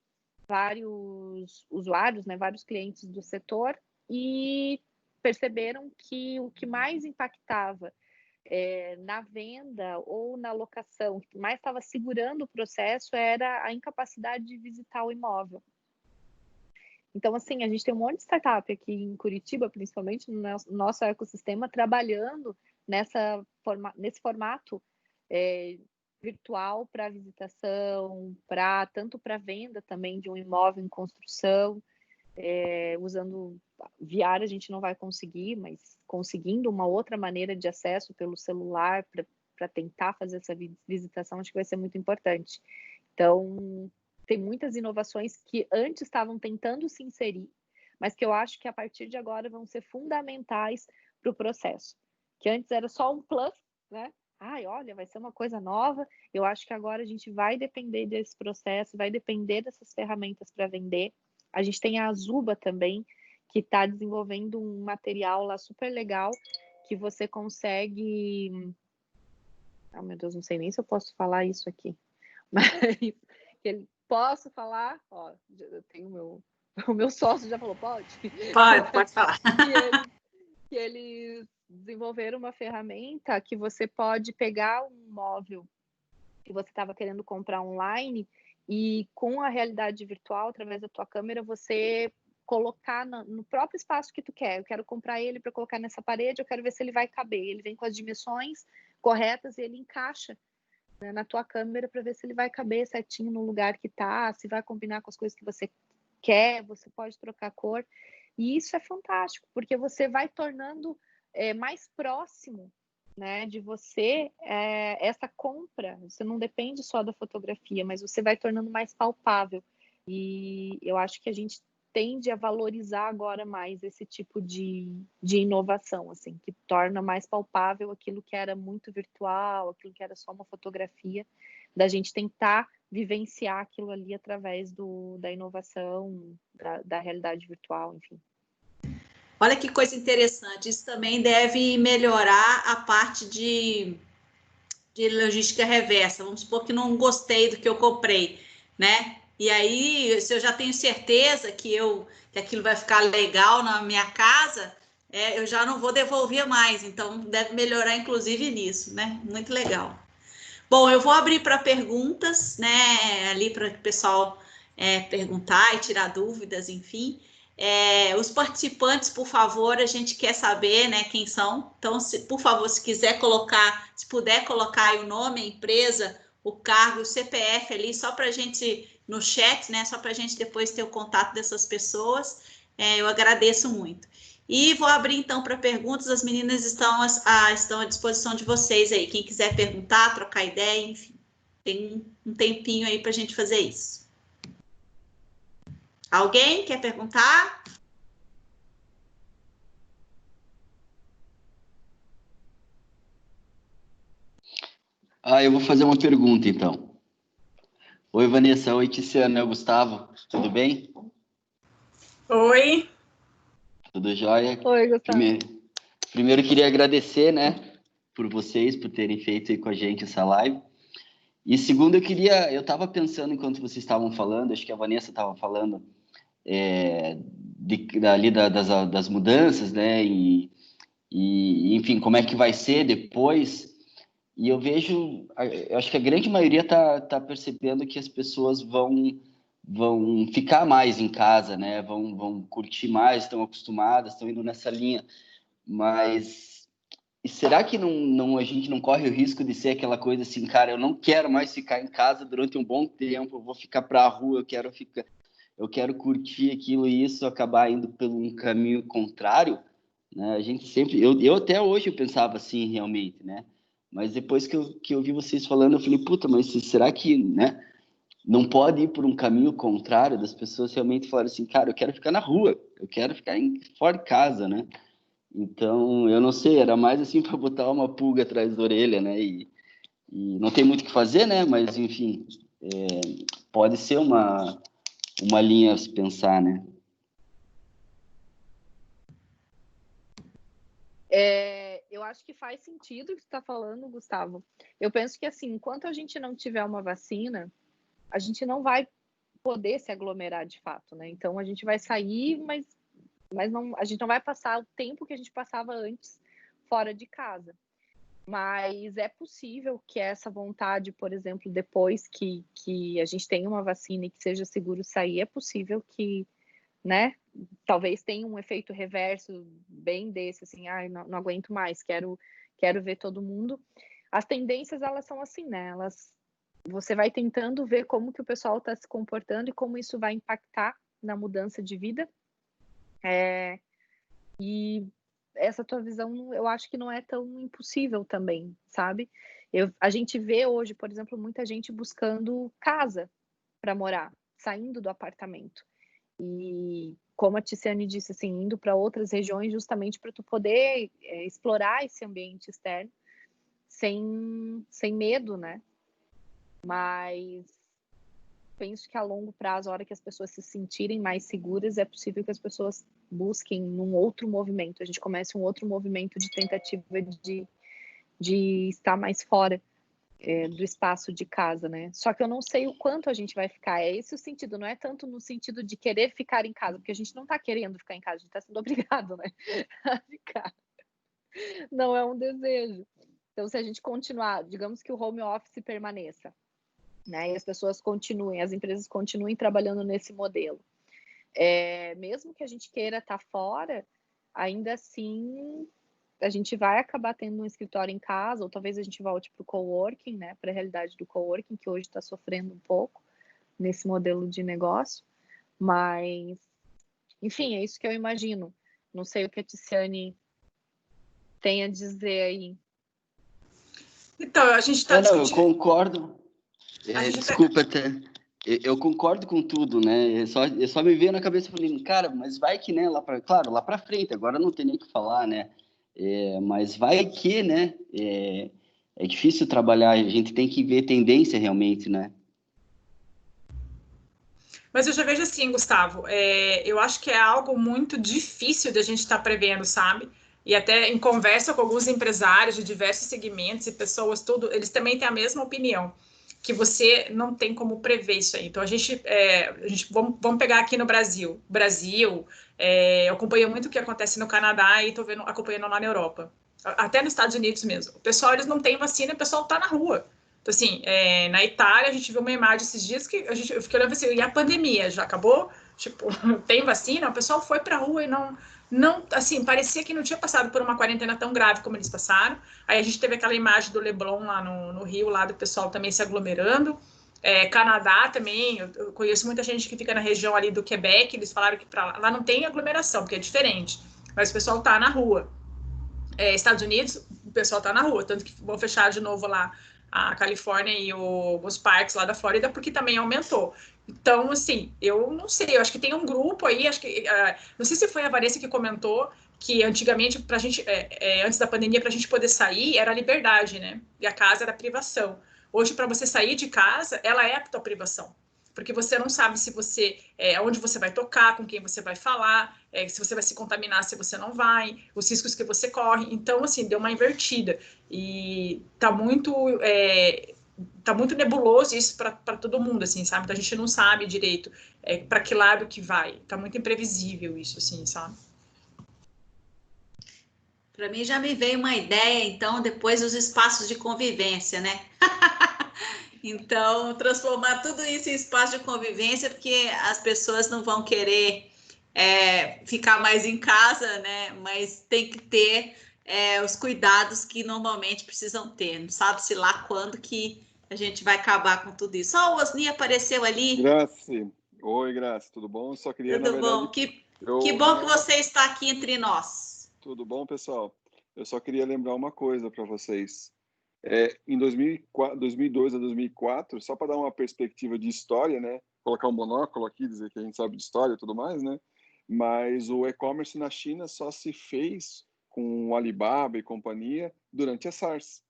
usuários, né, vários clientes do setor, e perceberam que o que mais impactava na venda ou na locação, o que mais estava segurando o processo era a incapacidade de visitar o imóvel. Então, assim, a gente tem um monte de startup aqui em Curitiba, principalmente no nosso ecossistema, trabalhando nesse formato virtual para visitação, tanto para venda também de um imóvel em construção, usando VR a gente não vai conseguir, mas conseguindo uma outra maneira de acesso pelo celular para tentar fazer essa visitação, acho que vai ser muito importante. Então, tem muitas inovações que antes estavam tentando se inserir, mas que eu acho que a partir de agora vão ser fundamentais para o processo. Que antes era só um plus, né? Ai, olha, vai ser uma coisa nova. Eu acho que agora a gente vai depender desse processo, vai depender dessas ferramentas para vender. A gente tem a Azuba também, que está desenvolvendo um material lá super legal, que você consegue... Ah, meu Deus, não sei nem se eu posso falar isso aqui. Mas posso falar? Ó, eu tenho o meu sócio já falou, pode? Pode falar. que eles desenvolveram uma ferramenta que você pode pegar um móvel que você estava querendo comprar online e com a realidade virtual, através da tua câmera, você colocar no próprio espaço que tu quer. Eu quero comprar ele para colocar nessa parede, eu quero ver se ele vai caber. Ele vem com as dimensões corretas e ele encaixa, né, na tua câmera para ver se ele vai caber certinho no lugar que tá, se vai combinar com as coisas que você quer, você pode trocar cor. E isso é fantástico, porque você vai tornando mais próximo, né, de você essa compra. Você não depende só da fotografia, mas você vai tornando mais palpável. E eu acho que a gente tende a valorizar agora mais esse tipo de inovação, assim, que torna mais palpável aquilo que era muito virtual, aquilo que era só uma fotografia, da gente tentar vivenciar aquilo ali através da inovação, da realidade virtual, enfim. Olha que coisa interessante, isso também deve melhorar a parte de logística reversa. Vamos supor que não gostei do que eu comprei, né? E aí, se eu já tenho certeza que aquilo vai ficar legal na minha casa, eu já não vou devolver mais. Então, deve melhorar, inclusive, nisso, né? Muito legal. Bom, eu vou abrir para perguntas, né? Ali para o pessoal perguntar e tirar dúvidas, enfim. Os participantes, por favor, a gente quer saber, né, quem são. Então, por favor, se puder colocar aí o nome, a empresa, o cargo, o CPF ali, só para a gente, no chat, né, só para a gente depois ter o contato dessas pessoas, eu agradeço muito. E vou abrir, então, para perguntas. As meninas estão à disposição de vocês aí. Quem quiser perguntar, trocar ideia, enfim. Tem um tempinho aí para a gente fazer isso. Alguém quer perguntar? Eu vou fazer uma pergunta, então. Oi, Vanessa. Oi, Tiziana. Gustavo. Tudo bem? Oi. Tudo jóia? Oi, Gustavo. Primeiro queria agradecer, né, por vocês, por terem feito aí com a gente essa live. E segundo, eu estava pensando enquanto vocês estavam falando, acho que a Vanessa estava falando das mudanças, né, e enfim, como é que vai ser depois. E eu acho que a grande maioria tá percebendo que as pessoas vão ficar mais em casa, né, vão curtir mais, estão acostumadas, estão indo nessa linha. Mas e será que a gente não corre o risco de ser aquela coisa assim, cara, eu não quero mais ficar em casa durante um bom tempo, eu vou ficar para a rua, eu quero curtir aquilo e isso acabar indo por um caminho contrário, né? A gente sempre, eu até hoje eu pensava assim realmente, né? Mas depois que eu vi vocês falando, eu falei, puta, mas será que, né? Não pode ir por um caminho contrário das pessoas realmente falarem assim, cara, eu quero ficar na rua, eu quero ficar fora de casa, né? Então, eu não sei, era mais assim para botar uma pulga atrás da orelha, né? E não tem muito o que fazer, né? Mas, enfim, pode ser uma linha a se pensar, né? Eu acho que faz sentido o que você está falando, Gustavo. Eu penso que, assim, enquanto a gente não tiver uma vacina, a gente não vai poder se aglomerar de fato, né? Então, a gente vai sair, mas não, a gente não vai passar o tempo que a gente passava antes fora de casa. Mas é possível que essa vontade, por exemplo, depois que a gente tenha uma vacina e que seja seguro sair, é possível que né? Talvez tenha um efeito reverso bem desse, assim, não aguento mais, quero ver todo mundo. As tendências, elas são assim, né? Você vai tentando ver como que o pessoal está se comportando e como isso vai impactar na mudança de vida. E essa tua visão, eu acho que não é tão impossível também, sabe? A gente vê hoje, por exemplo, muita gente buscando casa para morar, saindo do apartamento. E como a Ticiane disse, assim, indo para outras regiões justamente para tu poder explorar esse ambiente externo sem medo, né? Mas penso que a longo prazo, a hora que as pessoas se sentirem mais seguras, é possível que as pessoas busquem um outro movimento. A gente comece um outro movimento de tentativa de estar mais fora do espaço de casa, né? Só que eu não sei o quanto a gente vai ficar. É esse o sentido, não é tanto no sentido de querer ficar em casa, porque a gente não está querendo ficar em casa, a gente está sendo obrigado, né? A ficar. Não é um desejo. Então, se a gente continuar, digamos que o home office permaneça, né? E as pessoas continuem, as empresas continuem trabalhando nesse modelo. Mesmo que a gente queira estar fora, ainda assim a gente vai acabar tendo um escritório em casa, ou talvez a gente volte para o coworking, né? Para a realidade do coworking, que hoje está sofrendo um pouco nesse modelo de negócio. Mas, enfim, é isso que eu imagino. Não sei o que a Ticiane tem a dizer aí. Então, a gente está discutindo... Eu concordo. Desculpa até. Eu concordo com tudo, né? Só me veio na cabeça e falei, cara, mas vai que, né? Lá para frente, agora não tem nem o que falar, né? Mas vai que, né? É difícil trabalhar, a gente tem que ver tendência realmente, né? Mas eu já vejo assim, Gustavo, eu acho que é algo muito difícil de a gente estar prevendo, sabe? E até em conversa com alguns empresários de diversos segmentos e pessoas, tudo, eles também têm a mesma opinião, que você não tem como prever isso aí. Então, vamos pegar aqui no Brasil. Eu acompanho muito o que acontece no Canadá e estou acompanhando lá na Europa. Até nos Estados Unidos mesmo. O pessoal, eles não têm vacina, o pessoal está na rua. Então, assim, na Itália, a gente viu uma imagem esses dias que eu fiquei olhando assim, e a pandemia já acabou? Tipo, tem vacina? O pessoal foi pra rua e não, assim, parecia que não tinha passado por uma quarentena tão grave como eles passaram. Aí a gente teve aquela imagem do Leblon lá no Rio, lá do pessoal também se aglomerando. Canadá também, eu conheço muita gente que fica na região ali do Quebec, eles falaram que lá não tem aglomeração, porque é diferente, mas o pessoal tá na rua. Estados Unidos, o pessoal tá na rua, tanto que vão fechar de novo lá a Califórnia e os parques lá da Flórida, porque também aumentou. Então, assim, eu não sei, eu acho que tem um grupo aí, acho que, não sei se foi a Vanessa que comentou que antigamente, pra gente, antes da pandemia, para a gente poder sair, era liberdade, né? E a casa era privação. Hoje, para você sair de casa, ela é a tua privação. Porque você não sabe se você, onde você vai tocar, com quem você vai falar, se você vai se contaminar, se você não vai, os riscos que você corre. Então, assim, deu uma invertida. E tá muito nebuloso isso para todo mundo, assim, sabe? Então, a gente não sabe direito para que lado que vai. Tá muito imprevisível isso, assim, sabe? Para mim já me veio uma ideia, então, depois dos espaços de convivência, né? Então, transformar tudo isso em espaço de convivência, porque as pessoas não vão querer ficar mais em casa, né? Mas tem que ter os cuidados que normalmente precisam ter. Não sabe-se lá quando que a gente vai acabar com tudo isso. O Osni apareceu ali. Grace. Oi, Grace, tudo bom? Só queria, Tudo na bom? verdade... Que bom que você está aqui entre nós. Tudo bom, pessoal? Eu só queria lembrar uma coisa para vocês. Em 2002 a 2004, só para dar uma perspectiva de história, né? Colocar um monóculo aqui, dizer que a gente sabe de história e tudo mais, né? Mas o e-commerce na China só se fez com o Alibaba e companhia durante a SARS.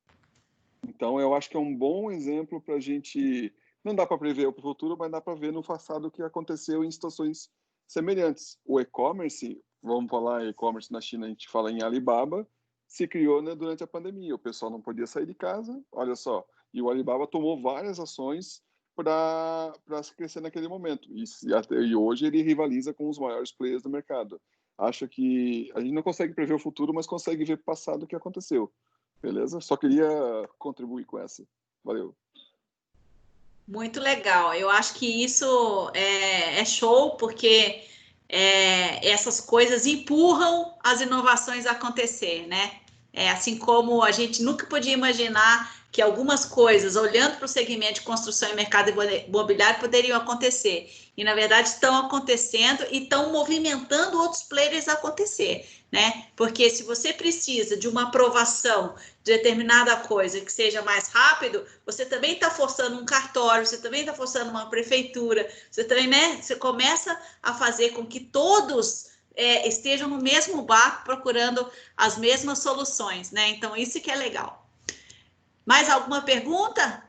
Então, eu acho que é um bom exemplo para a gente... Não dá para prever o futuro, mas dá para ver no passado o que aconteceu em situações semelhantes. O e-commerce, vamos falar e-commerce na China, a gente fala em Alibaba, se criou, né, durante a pandemia. O pessoal não podia sair de casa, olha só. E o Alibaba tomou várias ações para crescer naquele momento. E hoje ele rivaliza com os maiores players do mercado. Acho que a gente não consegue prever o futuro, mas consegue ver o passado o que aconteceu. Beleza? Só queria contribuir com essa. Valeu. Muito legal. Eu acho que isso é show, porque essas coisas empurram as inovações a acontecer, né? Assim como a gente nunca podia imaginar que algumas coisas, olhando para o segmento de construção e mercado imobiliário, poderiam acontecer. E, na verdade, estão acontecendo e estão movimentando outros players a acontecer, né? Porque se você precisa de uma aprovação de determinada coisa que seja mais rápido, você também está forçando um cartório, você também está forçando uma prefeitura, você também, né? Você começa a fazer com que todos estejam no mesmo barco procurando as mesmas soluções, né? Então, isso que é legal. Mais alguma pergunta?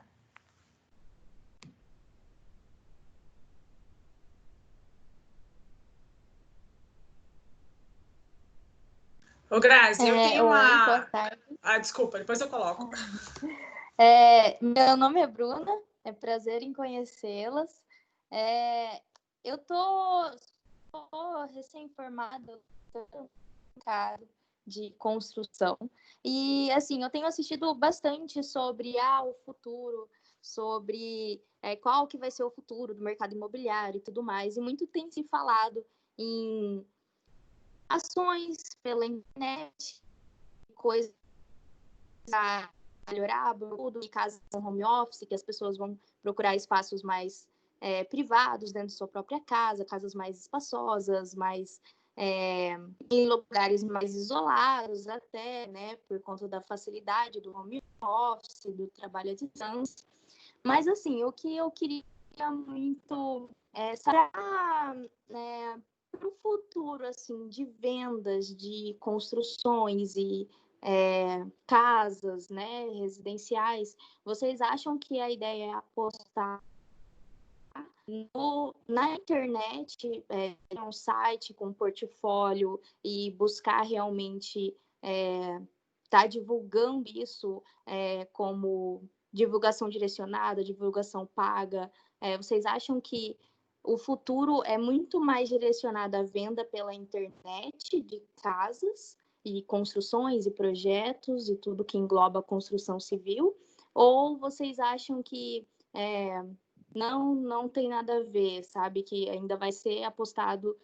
Ô, Grazi, eu tenho uma... Boa tarde. Desculpa, depois eu coloco. Meu nome é Bruna, é prazer em conhecê-las. Eu tô recém-formada no mercado de construção e, assim, eu tenho assistido bastante sobre o futuro, sobre qual que vai ser o futuro do mercado imobiliário e tudo mais, e muito tem se falado em ações pela internet, coisas para melhorar tudo, e casas com home office, que as pessoas vão procurar espaços mais privados dentro de sua própria casa, casas mais espaçosas, mais em lugares mais isolados até, né, por conta da facilidade do home office, do trabalho à distância. Mas, assim, o que eu queria muito saber para o futuro, assim, de vendas, de construções e casas, né, residenciais, vocês acham que a ideia é apostar na internet, um site com portfólio e buscar realmente tá divulgando isso como divulgação direcionada, divulgação paga? Vocês acham que o futuro é muito mais direcionado à venda pela internet de casas e construções e projetos e tudo que engloba a construção civil? Ou vocês acham que não tem nada a ver, sabe? Que ainda vai ser apostado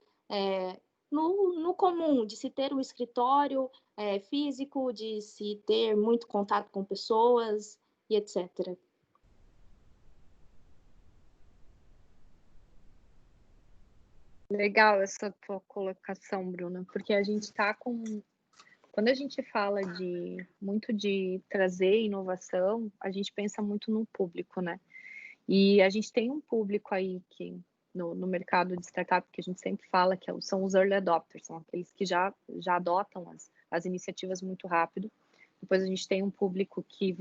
no comum, de se ter um escritório físico, de se ter muito contato com pessoas e etc. Legal essa tua colocação, Bruna, porque a gente está com... Quando a gente fala muito de trazer inovação, a gente pensa muito no público, né? E a gente tem um público aí que no mercado de startup que a gente sempre fala que são os early adopters, são aqueles que já adotam as iniciativas muito rápido. Depois a gente tem um público que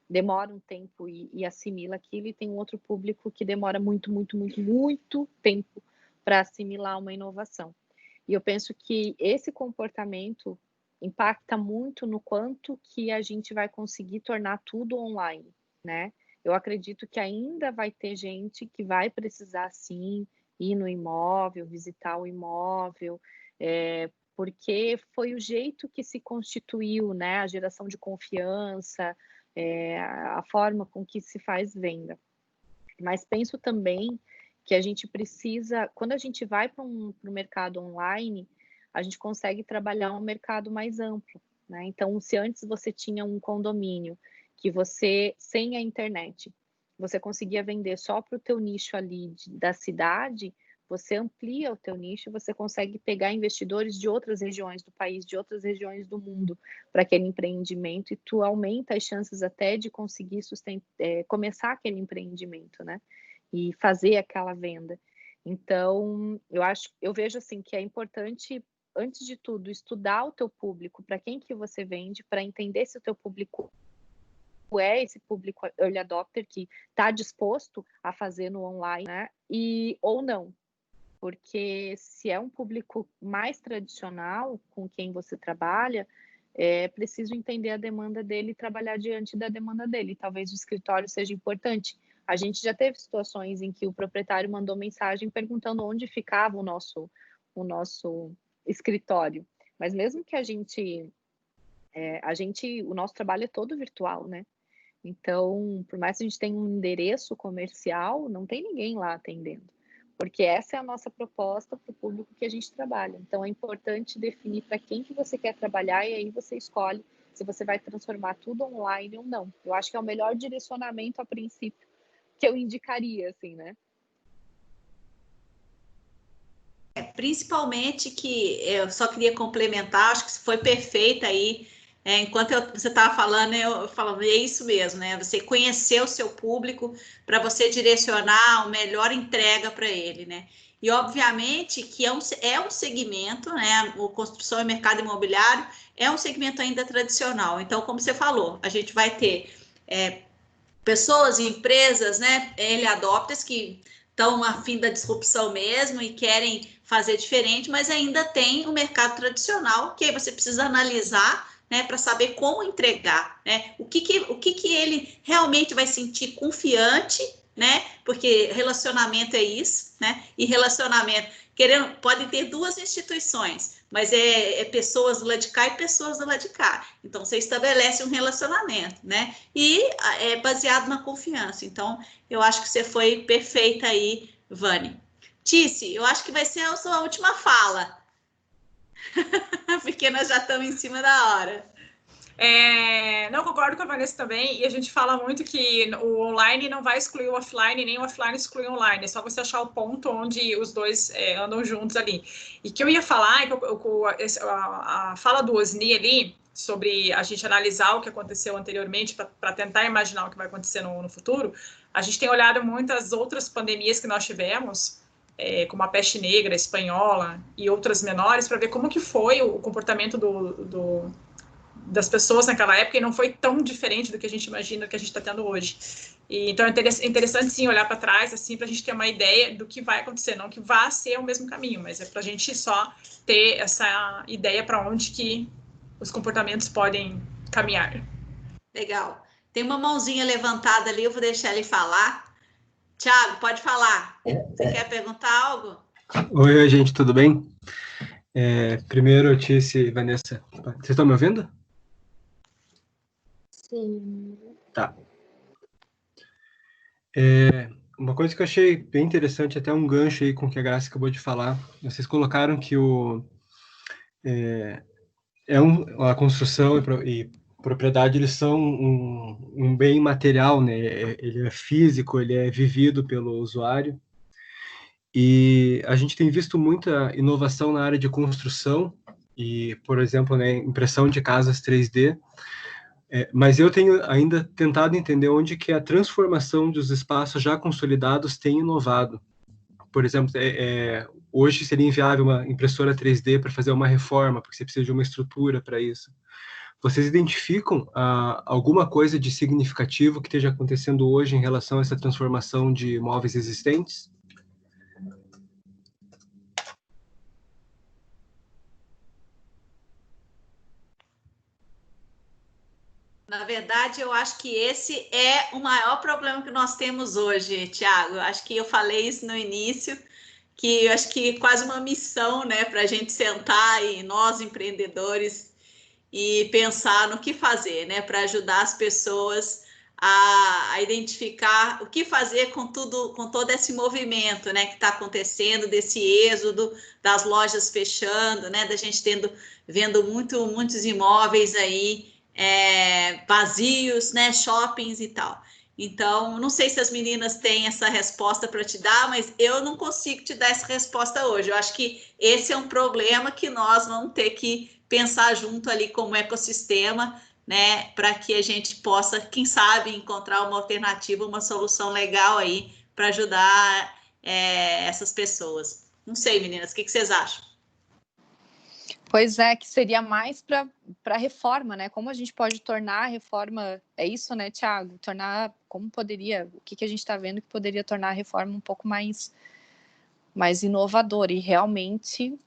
demora um tempo e assimila aquilo, e tem um outro público que demora muito tempo para assimilar uma inovação. E eu penso que esse comportamento impacta muito no quanto que a gente vai conseguir tornar tudo online, né? Eu acredito que ainda vai ter gente que vai precisar, sim, ir no imóvel, visitar o imóvel, porque foi o jeito que se constituiu, né? A geração de confiança, a forma com que se faz venda. Mas penso também que a gente precisa, quando a gente vai para o mercado online, a gente consegue trabalhar um mercado mais amplo, né? Então, se antes você tinha um condomínio que você, sem a internet, você conseguia vender só para o teu nicho ali da cidade, você amplia o teu nicho, você consegue pegar investidores de outras regiões do país, de outras regiões do mundo para aquele empreendimento, e tu aumenta as chances até de conseguir começar aquele empreendimento, né? E fazer aquela venda. Então, eu vejo assim que é importante, antes de tudo, estudar o teu público, para quem que você vende, para entender se o teu público esse público early adopter que está disposto a fazer no online, né? Ou não. Porque se é um público mais tradicional com quem você trabalha, é preciso entender a demanda dele e trabalhar diante da demanda dele. Talvez o escritório seja importante. A gente já teve situações em que o proprietário mandou mensagem perguntando onde ficava o nosso escritório. Mas mesmo que o nosso trabalho é todo virtual, né? Então, por mais que a gente tenha um endereço comercial, não tem ninguém lá atendendo. porque essa é a nossa proposta para o público que a gente trabalha. Então, é importante definir para quem que você quer trabalhar e aí você escolhe se você vai transformar tudo online ou não. Eu acho que é o melhor direcionamento a princípio que eu indicaria, assim, né? Principalmente que eu só queria complementar, acho que foi perfeita aí. Enquanto você estava falando, eu falava, é isso mesmo, né? Você conhecer o seu público para você direcionar a melhor entrega para ele, né? E obviamente que é um segmento, né? O construção e mercado imobiliário é um segmento ainda tradicional. Então, como você falou, a gente vai ter pessoas e empresas, né? Early adopters que estão a fim da disrupção mesmo e querem fazer diferente, mas ainda tem o mercado tradicional, que aí você precisa analisar, né, para saber como entregar, né, o que ele realmente vai sentir confiante, né, porque relacionamento é isso, né, e relacionamento, podem ter duas instituições, mas é pessoas do lado de cá e pessoas do lado de cá, então você estabelece um relacionamento, né, e é baseado na confiança. Então eu acho que você foi perfeita aí, Vani. Tice, eu acho que vai ser a sua última fala, porque nós já estamos em cima da hora. Não, concordo com a Vanessa também, e a gente fala muito que o online não vai excluir o offline, nem o offline exclui o online, é só você achar o ponto onde os dois andam juntos ali. E que eu ia falar, a fala do Osni ali, sobre a gente analisar o que aconteceu anteriormente para tentar imaginar o que vai acontecer no futuro, a gente tem olhado muitas outras pandemias que nós tivemos, como a peste negra, a espanhola e outras menores, para ver como que foi o comportamento das pessoas naquela época, e não foi tão diferente do que a gente imagina que a gente está tendo hoje. Então é interessante sim olhar para trás, assim, para a gente ter uma ideia do que vai acontecer, não que vá ser o mesmo caminho, mas é para a gente só ter essa ideia para onde que os comportamentos podem caminhar. Legal. Tem uma mãozinha levantada ali, eu vou deixar ele falar. Thiago, pode falar. Você quer perguntar algo? Oi, gente, tudo bem? Primeiro, Tice e Vanessa, vocês estão me ouvindo? Sim. Tá. Uma coisa que eu achei bem interessante, até um gancho aí com o que a Graça acabou de falar, vocês colocaram que a construção e propriedade, eles são um bem material, né? Ele é físico, ele é vivido pelo usuário. E a gente tem visto muita inovação na área de construção e, por exemplo, né, impressão de casas 3D, mas eu tenho ainda tentado entender onde que a transformação dos espaços já consolidados tem inovado. Por exemplo, hoje seria inviável uma impressora 3D para fazer uma reforma, porque você precisa de uma estrutura para isso. Vocês identificam alguma coisa de significativo que esteja acontecendo hoje em relação a essa transformação de móveis existentes? Na verdade, eu acho que esse é o maior problema que nós temos hoje, Thiago. Eu acho que eu falei isso no início, que eu acho que é quase uma missão, né, para a gente sentar e nós, empreendedores, e pensar no que fazer, né, para ajudar as pessoas a identificar o que fazer com todo esse movimento, né, que está acontecendo, desse êxodo, das lojas fechando, né, da gente vendo muitos imóveis aí vazios, né, shoppings e tal. Então, não sei se as meninas têm essa resposta para te dar, mas eu não consigo te dar essa resposta hoje. Eu acho que esse é um problema que nós vamos ter que pensar junto ali como ecossistema, né, para que a gente possa, quem sabe, encontrar uma alternativa, uma solução legal aí para ajudar essas pessoas. Não sei, meninas, o que vocês acham? Pois é, que seria mais para reforma, né? Como a gente pode tornar a reforma, é isso, né, Thiago? O que a gente está vendo que poderia tornar a reforma um pouco mais inovadora. E realmente,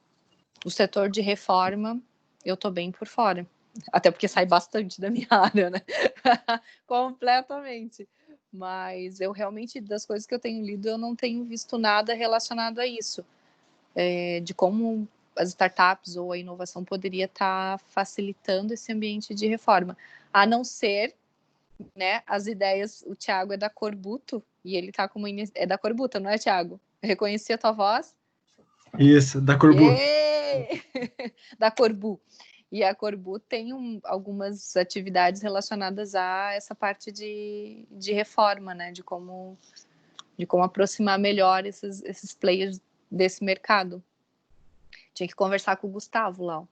o setor de reforma, eu estou bem por fora. Até porque sai bastante da minha área, né? Completamente. Mas eu realmente, das coisas que eu tenho lido, eu não tenho visto nada relacionado a isso. De como as startups ou a inovação poderia estar facilitando esse ambiente de reforma. A não ser, né, as ideias... O Thiago é da Corbuto, e ele está como... É da Corbuta, não é, Thiago? Reconheci a tua voz? Isso, da Corbu. Da Corbu. E a Corbu tem algumas atividades relacionadas a essa parte de reforma, né? De como aproximar melhor esses players desse mercado. Tinha que conversar com o Gustavo lá.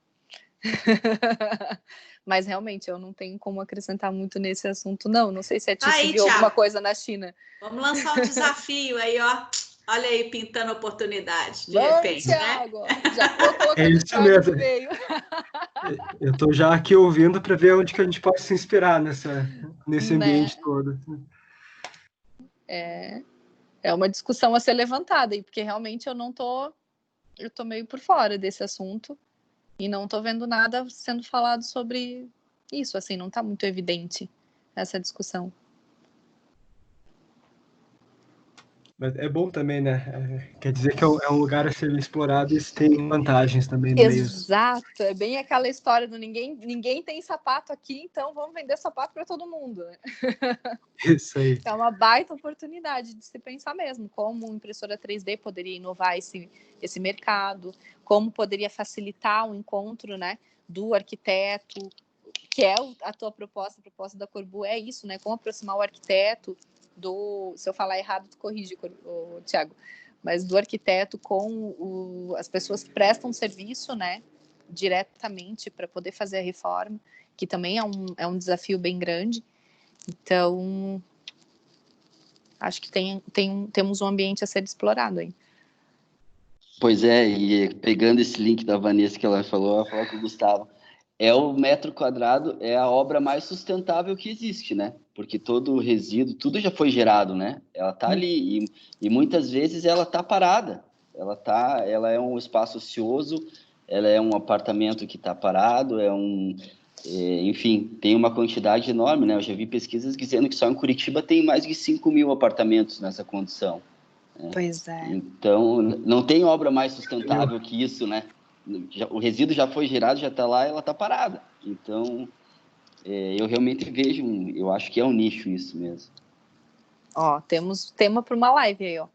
Mas realmente eu não tenho como acrescentar muito nesse assunto, não. Não sei se a Tice viu alguma coisa na China. Vamos lançar um desafio aí, ó. Olha aí, pintando oportunidade, de Vamos, repente, Thiago. né? Já colocou É isso mesmo. Eu estou já aqui ouvindo para ver onde que a gente pode se inspirar nesse ambiente todo. É uma discussão a ser levantada, porque realmente eu tô meio por fora desse assunto e não tô vendo nada sendo falado sobre isso, assim, não tá muito evidente essa discussão. Mas é bom também, né? Quer dizer que é um lugar a ser explorado e isso tem vantagens também no meio. Exato, é bem aquela história do ninguém tem sapato aqui, então vamos vender sapato para todo mundo. Isso aí. É uma baita oportunidade de se pensar mesmo, como impressora 3D poderia inovar esse mercado, como poderia facilitar o encontro, né, do arquiteto, que é a tua proposta, a proposta da Corbu é isso, né, como aproximar o arquiteto se eu falar errado, tu corrige, Thiago, mas do arquiteto com as pessoas que prestam serviço, né, diretamente para poder fazer a reforma, que também é um desafio bem grande. Então, acho que temos um ambiente a ser explorado aí. Pois é, e pegando esse link da Vanessa que ela falou com o Gustavo, o metro quadrado é a obra mais sustentável que existe, né? Porque todo o resíduo, tudo já foi gerado, né? Ela tá ali e muitas vezes ela tá parada. Ela é um espaço ocioso, ela é um apartamento que tá parado, enfim, tem uma quantidade enorme, né? Eu já vi pesquisas dizendo que só em Curitiba tem mais de 5.000 apartamentos nessa condição. Né? Pois é. Então, não tem obra mais sustentável que isso, né? O resíduo já foi gerado, já está lá, ela está parada. Então, eu realmente vejo, eu acho que é um nicho isso mesmo. Ó, temos tema para uma live aí, ó.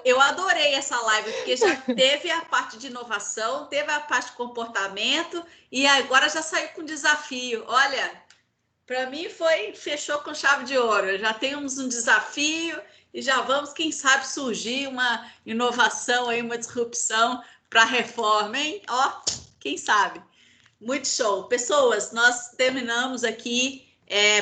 Eu adorei essa live, porque já teve a parte de inovação, teve a parte de comportamento e agora já saiu com desafio. Olha, para mim fechou com chave de ouro. Já temos um desafio e já vamos, quem sabe, surgir uma inovação aí, uma disrupção para a reforma, hein? Ó, quem sabe? Muito show. Pessoas, nós terminamos aqui,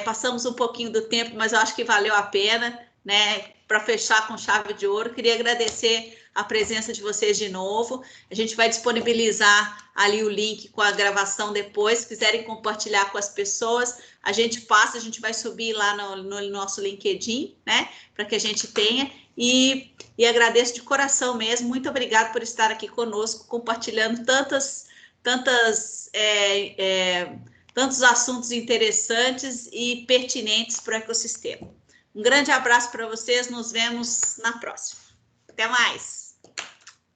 passamos um pouquinho do tempo, mas eu acho que valeu a pena, né? Para fechar com chave de ouro, queria agradecer a presença de vocês de novo. A gente vai disponibilizar ali o link com a gravação depois. Se quiserem compartilhar com as pessoas, a gente vai subir lá no nosso LinkedIn, né? Para que a gente tenha. E agradeço de coração mesmo. Muito obrigada por estar aqui conosco, compartilhando tantos assuntos interessantes e pertinentes para o ecossistema. Um grande abraço para vocês, nos vemos na próxima. Até mais.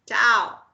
Tchau.